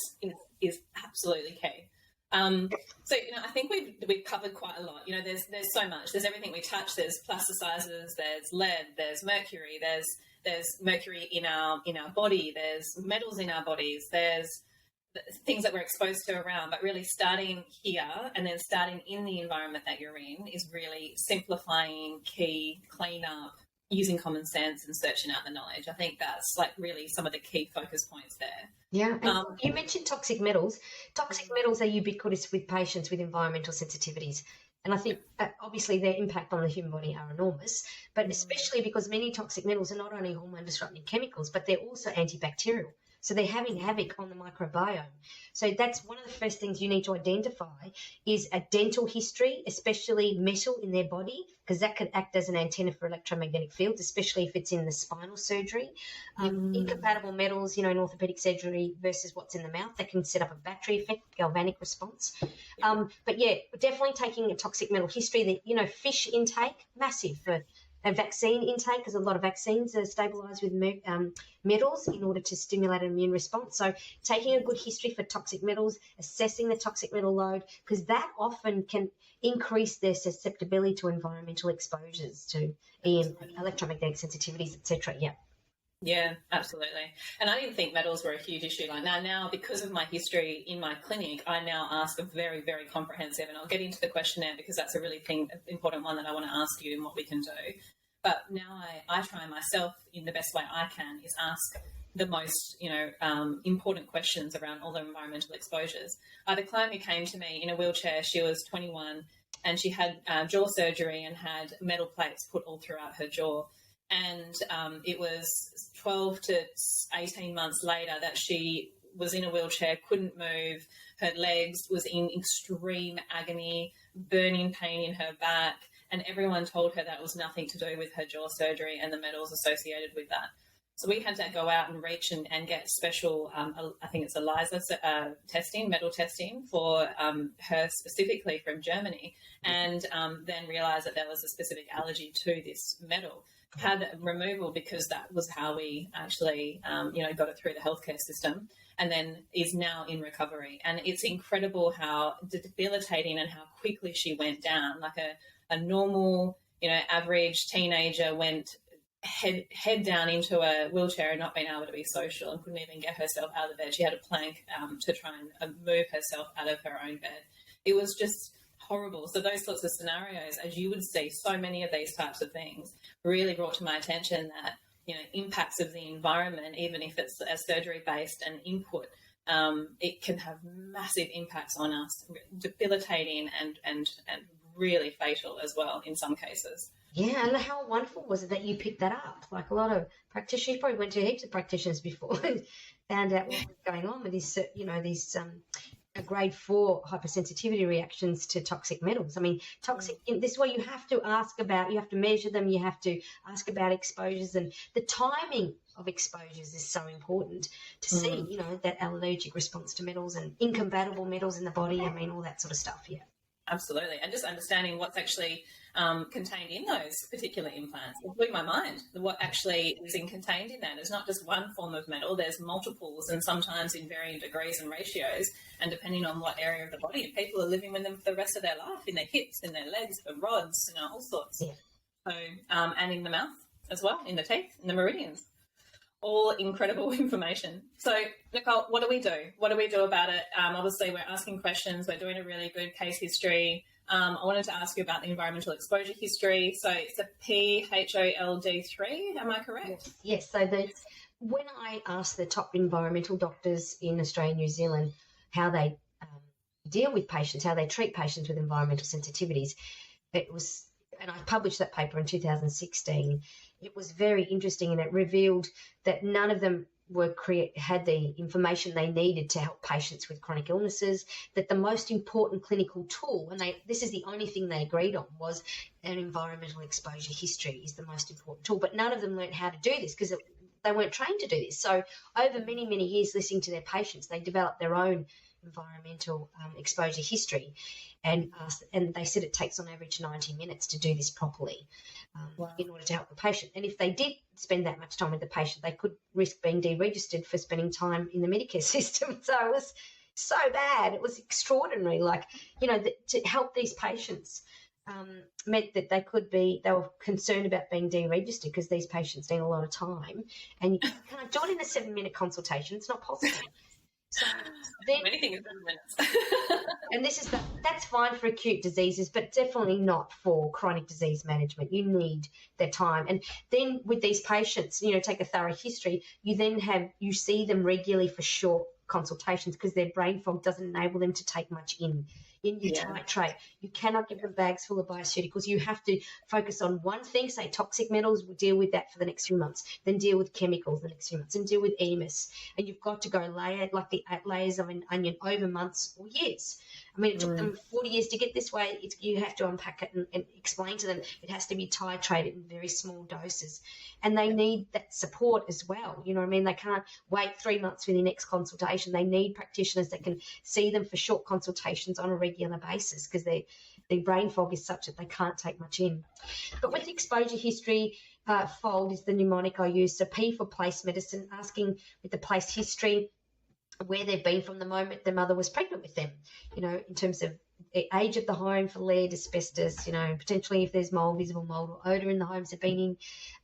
absolutely key. So, I think we've covered quite a lot. There's so much. There's everything we touch. There's plasticizers, there's lead, there's mercury, there's mercury in our body, there's metals in our bodies, there's things that we're exposed to around. But really starting here and then starting in the environment that you're in is really simplifying, key, clean up, using common sense and searching out the knowledge. I think that's really some of the key focus points there. Yeah. And you mentioned toxic metals. Toxic metals are ubiquitous with patients with environmental sensitivities. And I think obviously their impact on the human body are enormous, but especially because many toxic metals are not only hormone disrupting chemicals, but they're also antibacterial. So they're having havoc on the microbiome. So that's one of the first things you need to identify is a dental history, especially metal in their body, because that could act as an antenna for electromagnetic fields, especially if it's in the spinal surgery. Incompatible metals, in orthopedic surgery versus what's in the mouth, that can set up a battery effect, galvanic response. But yeah, definitely taking a toxic metal history. That fish intake, massive for a vaccine intake, because a lot of vaccines are stabilised with metals in order to stimulate an immune response. So taking a good history for toxic metals, assessing the toxic metal load, because that often can increase their susceptibility to environmental exposures, to electromagnetic sensitivities, etc. Yeah. Yeah, absolutely. And I didn't think metals were a huge issue like that. Now, because of my history in my clinic, I now ask a very, very comprehensive, and I'll get into the questionnaire because that's a really important one that I want to ask you and what we can do. But now I try myself in the best way I can is ask the most, important questions around all the environmental exposures. I had a client who came to me in a wheelchair. She was 21 and she had jaw surgery and had metal plates put all throughout her jaw. And it was 12 to 18 months later that she was in a wheelchair, couldn't move, her legs, was in extreme agony, burning pain in her back, and everyone told her that was nothing to do with her jaw surgery and the metals associated with that. So we had to go out and reach and get special, I think it's ELISA testing, metal testing for her specifically from Germany, and then realise that there was a specific allergy to this metal. Had removal because that was how we actually, got it through the healthcare system, and then is now in recovery. And it's incredible how debilitating and how quickly she went down. Like a normal, average teenager went head down into a wheelchair and not being able to be social and couldn't even get herself out of bed. She had a plank to try and move herself out of her own bed. It was just horrible. So those sorts of scenarios, as you would see, so many of these types of things really brought to my attention that, impacts of the environment, even if it's a surgery-based and input, it can have massive impacts on us, debilitating and really fatal as well in some cases. Yeah, and how wonderful was it that you picked that up? Like a lot of practitioners, you probably went to heaps of practitioners before and found out what was going on with this, these grade 4 hypersensitivity reactions to toxic metals. I mean, this is why you have to ask about, you have to measure them, you have to ask about exposures, and the timing of exposures is so important to see, that allergic response to metals and incompatible metals in the body. I mean, all that sort of stuff, yeah. Absolutely. And just understanding what's actually contained in those particular implants. It blew my mind. What actually is contained in that is not just one form of metal. There's multiples, and sometimes in varying degrees and ratios. And depending on what area of the body, people are living with them for the rest of their life, in their hips, in their legs, the rods, all sorts. Yeah. So, and in the mouth as well, in the teeth, in the meridians. All incredible information. So, Nicole, what do we do? What do we do about it? Obviously, we're asking questions. We're doing a really good case history. I wanted to ask you about the environmental exposure history. So it's a PHOLD3, am I correct? Yes. So when I asked the top environmental doctors in Australia and New Zealand how they deal with patients, how they treat patients with environmental sensitivities, and I published that paper in 2016. It was very interesting, and it revealed that none of them had the information they needed to help patients with chronic illnesses, that the most important clinical tool, and this is the only thing they agreed on, was an environmental exposure history is the most important tool. But none of them learned how to do this because they weren't trained to do this. So over many, many years listening to their patients, they developed their own environmental exposure history, and they said it takes on average 90 minutes to do this properly. In order to help the patient. And if they did spend that much time with the patient, they could risk being deregistered for spending time in the Medicare system. So it was so bad. It was extraordinary. To help these patients meant that they were concerned about being deregistered because these patients need a lot of time. And you can't do it in a 7-minute consultation. It's not possible. So then, anything in 7 minutes. And that's fine for acute diseases, but definitely not for chronic disease management. You need their time. And then with these patients, take a thorough history, you see them regularly for short consultations because their brain fog doesn't enable them to take much in. in your titrate. You cannot give them bags full of bioceuticals. You have to focus on one thing, say toxic metals, we'll deal with that for the next few months, then deal with chemicals the next few months, and deal with EMFs. And you've got to go layer like the layers of an onion over months or years. I mean, it took them 40 years to get this way. You have to unpack it and explain to them it has to be titrated in very small doses. And they need that support as well. You know what I mean? They can't wait 3 months for their next consultation. They need practitioners that can see them for short consultations on a regular basis, because their brain fog is such that they can't take much in. But with the exposure history, fold is the mnemonic I use. So P for place medicine, asking with the place history where they've been from the moment their mother was pregnant with them, you know, in terms of the age of the home for lead, asbestos, you know, potentially if there's mold, visible mold or odour in the homes they've been in,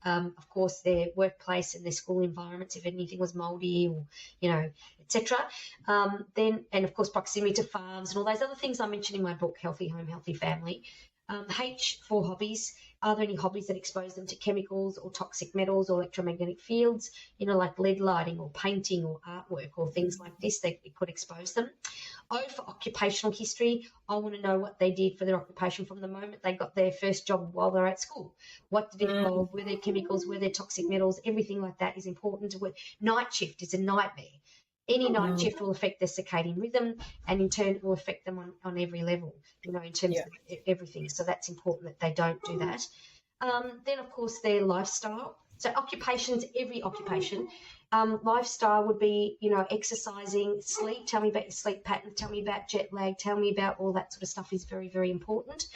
of course their workplace and their school environments, if anything was mouldy or, you know, etc. Then, and of course proximity to farms and all those other things I mentioned in my book, Healthy Home, Healthy Family. H for hobbies. Are there any hobbies that expose them to chemicals or toxic metals or electromagnetic fields, you know, like lead lighting or painting or artwork or things like this that it could expose them? O for occupational history. I want to know what they did for their occupation from the moment they got their first job while they're at school. What did it involve? Were there chemicals? Were there toxic metals? Everything like that is important. Night shift is a nightmare. Any night shift will affect their circadian rhythm, and in turn it will affect them on every level, you know, in terms of everything. So that's important that they don't do that. Then, of course, their lifestyle. So occupations, every occupation. Lifestyle would be, you know, exercising, sleep. Tell me about your sleep pattern. Tell me about jet lag. Tell me about all that sort of stuff is very, very important.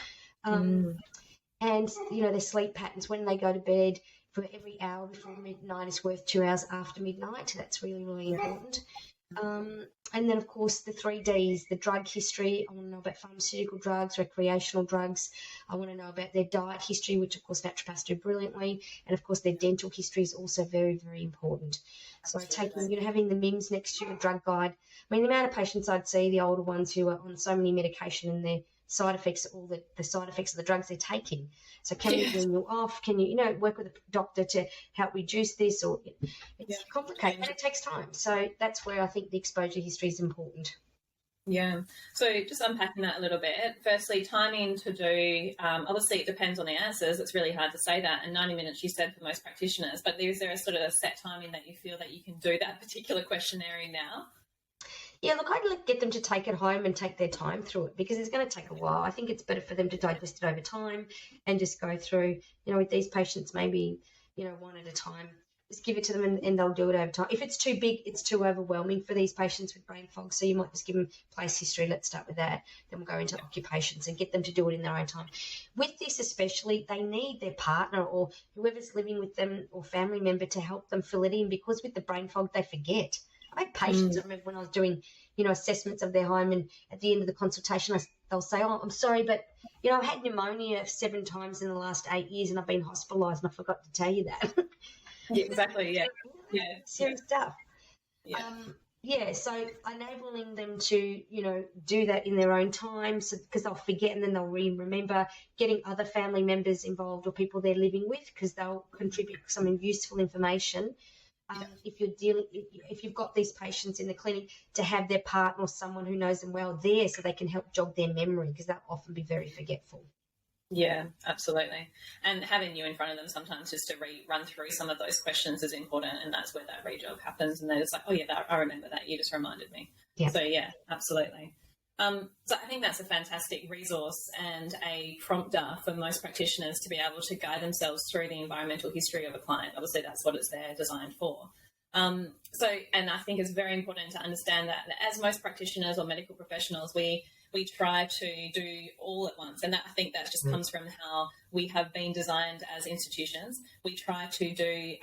And, you know, their sleep patterns, when they go to bed, for every hour before midnight is worth 2 hours after midnight. That's really, really important. And then, of course, the 3 Ds, the drug history. I want to know about pharmaceutical drugs, recreational drugs. I want to know about their diet history, which, of course, naturopaths do brilliantly. And, of course, their dental history is also very, very important. So taking, you know, having the MIMS next to the drug guide. I mean, the amount of patients I'd see, the older ones who are on so many medication and their side effects, all the side effects of the drugs they're taking. So can you wean you off? Can you, you know, work with a doctor to help reduce this? Or it's complicated and it takes time. So that's where I think the exposure history is important. Yeah. So just unpacking that a little bit. Firstly, timing to do, obviously it depends on the answers. It's really hard to say that. And 90 minutes, you said, for most practitioners. But is there a sort of a set timing that you feel that you can do that particular questionnaire now? Yeah, look, I'd get them to take it home and take their time through it, because it's going to take a while. I think it's better for them to digest it over time and just go through, you know, with these patients, maybe, you know, one at a time. Just give it to them and they'll do it over time. If it's too big, it's too overwhelming for these patients with brain fog. So you might just give them place history. Let's start with that. Then we'll go into occupations and get them to do it in their own time. With this especially, they need their partner or whoever's living with them or family member to help them fill it in, because with the brain fog, they forget. I had patients, I remember when I was doing, you know, assessments of their home, and at the end of the consultation, they'll say, oh, I'm sorry, but, you know, I've had pneumonia 7 times in the last 8 years and I've been hospitalised and I forgot to tell you that. Yeah, exactly, yeah. Serious stuff. So enabling them to, you know, do that in their own time, so, because they'll forget and then they'll remember, getting other family members involved or people they're living with, because they'll contribute some useful information. If you've got these patients in the clinic, to have their partner or someone who knows them well there, so they can help jog their memory, because they'll often be very forgetful. Yeah, absolutely. And having you in front of them sometimes just to run through some of those questions is important, and that's where that re-jog happens, and they're just like, oh yeah, I remember that, you just reminded me. Yeah. So yeah, absolutely. So I think that's a fantastic resource and a prompter for most practitioners to be able to guide themselves through the environmental history of a client. Obviously, that's what it's there designed for. And I think it's very important to understand that as most practitioners or medical professionals, we try to do all at once. And I think that just comes from how we have been designed as institutions. We try to do,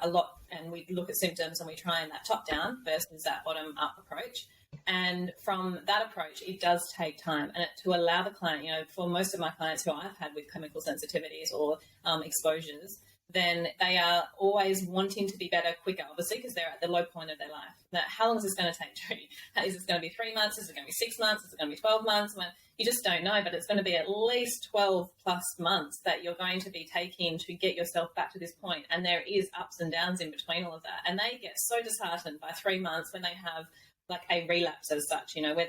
a lot, and we look at symptoms and we try in that top down versus that bottom up approach. And from that approach, it does take time, and to allow the client, for most of my clients who I've had with chemical sensitivities or exposures, then they are always wanting to be better quicker, obviously, because they're at the low point of their life. Now, how long is this going to take, Jodi? Is this going to be 3 months? Is it going to be 6 months? Is it going to be 12 months? Well, you just don't know, but it's going to be at least 12 plus months that you're going to be taking to get yourself back to this point. And there is ups and downs in between all of that. And they get so disheartened by 3 months when they have like a relapse as such, where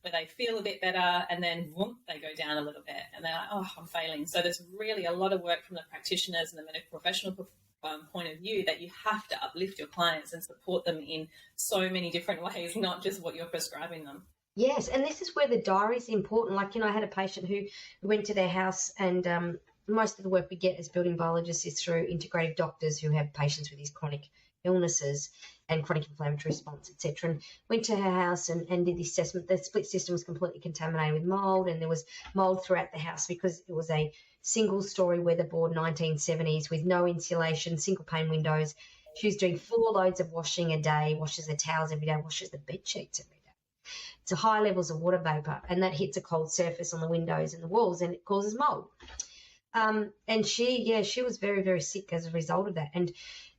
where they feel a bit better and then whoop, they go down a little bit and they're like, oh, I'm failing. So there's really a lot of work from the practitioners and the medical professional point of view that you have to uplift your clients and support them in so many different ways, not just what you're prescribing them. Yes, and this is where the diary is important. Like, I had a patient who went to their house, and most of the work we get as building biologists is through integrative doctors who have patients with these chronic illnesses and chronic inflammatory response, etc. And went to her house and did the assessment. The split system was completely contaminated with mold, and there was mold throughout the house because it was a single-story weatherboard 1970s with no insulation, single-pane windows. She was doing 4 loads of washing a day, washes the towels every day, washes the bed sheets every day. It's high levels of water vapor, and that hits a cold surface on the windows and the walls, and it causes mold. And she was very, very sick as a result of that. And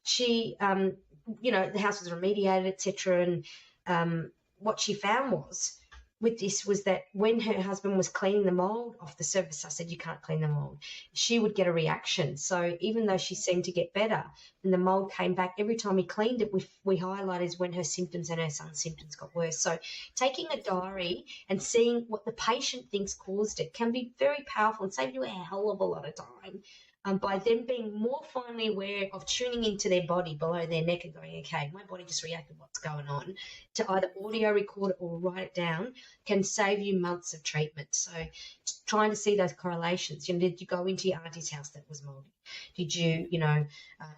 she, the house was remediated, etc. And what she found was that when her husband was cleaning the mold off the surface, I said, you can't clean the mold, she would get a reaction. So even though she seemed to get better and the mold came back, every time we cleaned it, we highlighted when her symptoms and her son's symptoms got worse. So taking a diary and seeing what the patient thinks caused it can be very powerful and save you a hell of a lot of time. By them being more finely aware of tuning into their body below their neck and going, okay, my body just reacted, what's going on, to either audio record it or write it down can save you months of treatment. So trying to see those correlations. Did you go into your auntie's house that was moldy? Did you,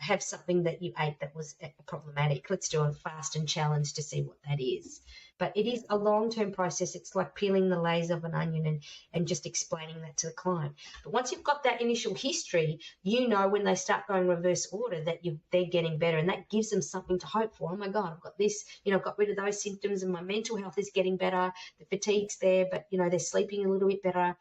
have something that you ate that was problematic? Let's do a fast and challenge to see what that is. But it is a long-term process. It's like peeling the layers of an onion and just explaining that to the client. But once you've got that initial history, when they start going reverse order that they're getting better, and that gives them something to hope for. Oh, my God, I've got this, I've got rid of those symptoms and my mental health is getting better. The fatigue's there, but, they're sleeping a little bit better.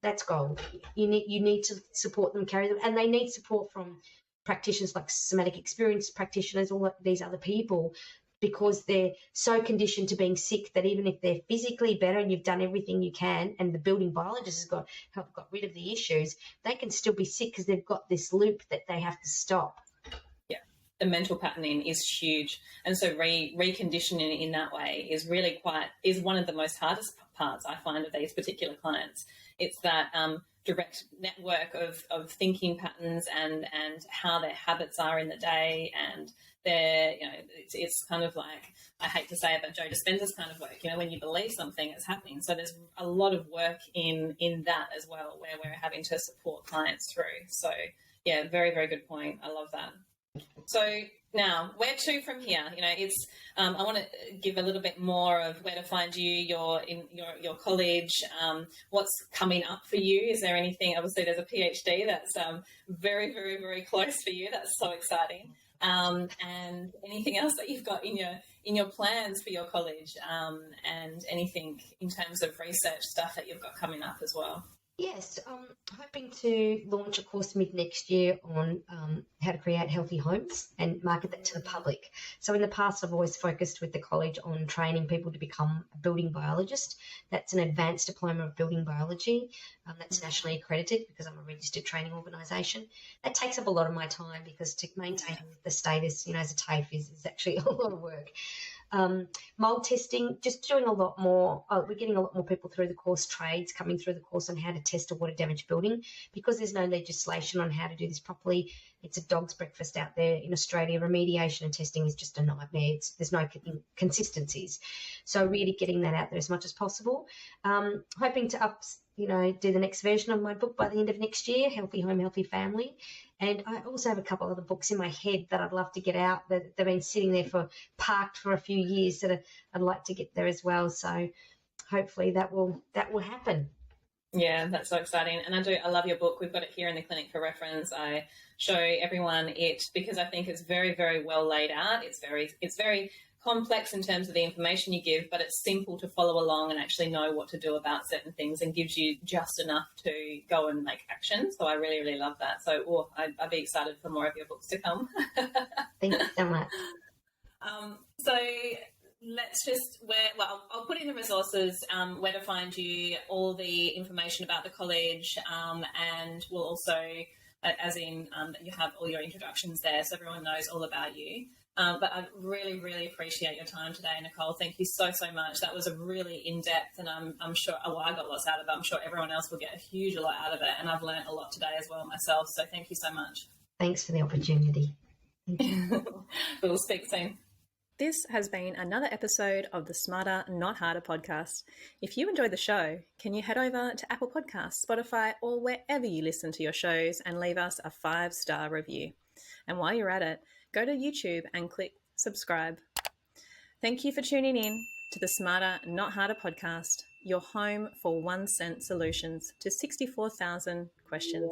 That's gold. You need to support them, carry them, and they need support from practitioners like somatic experience practitioners, all these other people, because they're so conditioned to being sick that even if they're physically better and you've done everything you can and the building biologist has got rid of the issues, they can still be sick because they've got this loop that they have to stop. Yeah, the mental patterning is huge. And so reconditioning in that way is one of the most hardest parts I find of these particular clients. It's that direct network of thinking patterns and how their habits are in the day, and it's kind of like, I hate to say it, but Joe Dispenza's kind of work, when you believe something is happening. So there's a lot of work in that as well, where we're having to support clients through. So yeah, very, very good point. I love that. So now, where to from here? I want to give a little bit more of where to find you, your college, what's coming up for you. Is there anything? Obviously, there's a Ph.D. that's very, very, very close for you. That's so exciting. And anything else that you've got in your plans for your college, and anything in terms of research stuff that you've got coming up as well. Yes, I'm hoping to launch a course mid-next year on how to create healthy homes and market that to the public. So in the past, I've always focused with the college on training people to become a building biologist. That's an advanced diploma of building biology. That's nationally accredited because I'm a registered training organisation. That takes up a lot of my time because to maintain the status, as a TAFE is actually a lot of work. Mold testing, just doing a lot more. We're getting a lot more people through the course, trades coming through the course on how to test a water damaged building, because there's no legislation on how to do this properly. It's a dog's breakfast out there in Australia. Remediation and testing is just a nightmare. There's no consistencies. So really getting that out there as much as possible. Hoping to do the next version of my book by the end of next year, Healthy Home, Healthy Family. And I also have a couple of other books in my head that I'd love to get out, that they've been sitting there parked for a few years, that I'd like to get there as well. So hopefully that will happen. Yeah, that's so exciting. And I love your book. We've got it here in the clinic for reference. I show everyone it because I think it's very, very well laid out. It's very complex in terms of the information you give, but it's simple to follow along and actually know what to do about certain things, and gives you just enough to go and make action. So I really, really love that. So I'd be excited for more of your books to come. Thank you so much. So I'll put in the resources, where to find you, all the information about the college, and we'll also, that you have all your introductions there so everyone knows all about you. But I really, really appreciate your time today, Nicole. Thank you so, so much. That was a really in-depth, and I'm sure, well, I got lots out of it. I'm sure everyone else will get a huge lot out of it, and I've learned a lot today as well myself. So thank you so much. Thanks for the opportunity. We'll speak soon. This has been another episode of the Smarter, Not Harder podcast. If you enjoyed the show, can you head over to Apple Podcasts, Spotify, or wherever you listen to your shows and leave us a 5-star review? And while you're at it, go to YouTube and click subscribe. Thank you for tuning in to the Smarter, Not Harder podcast, your home for 1 cent solutions to 64,000 questions.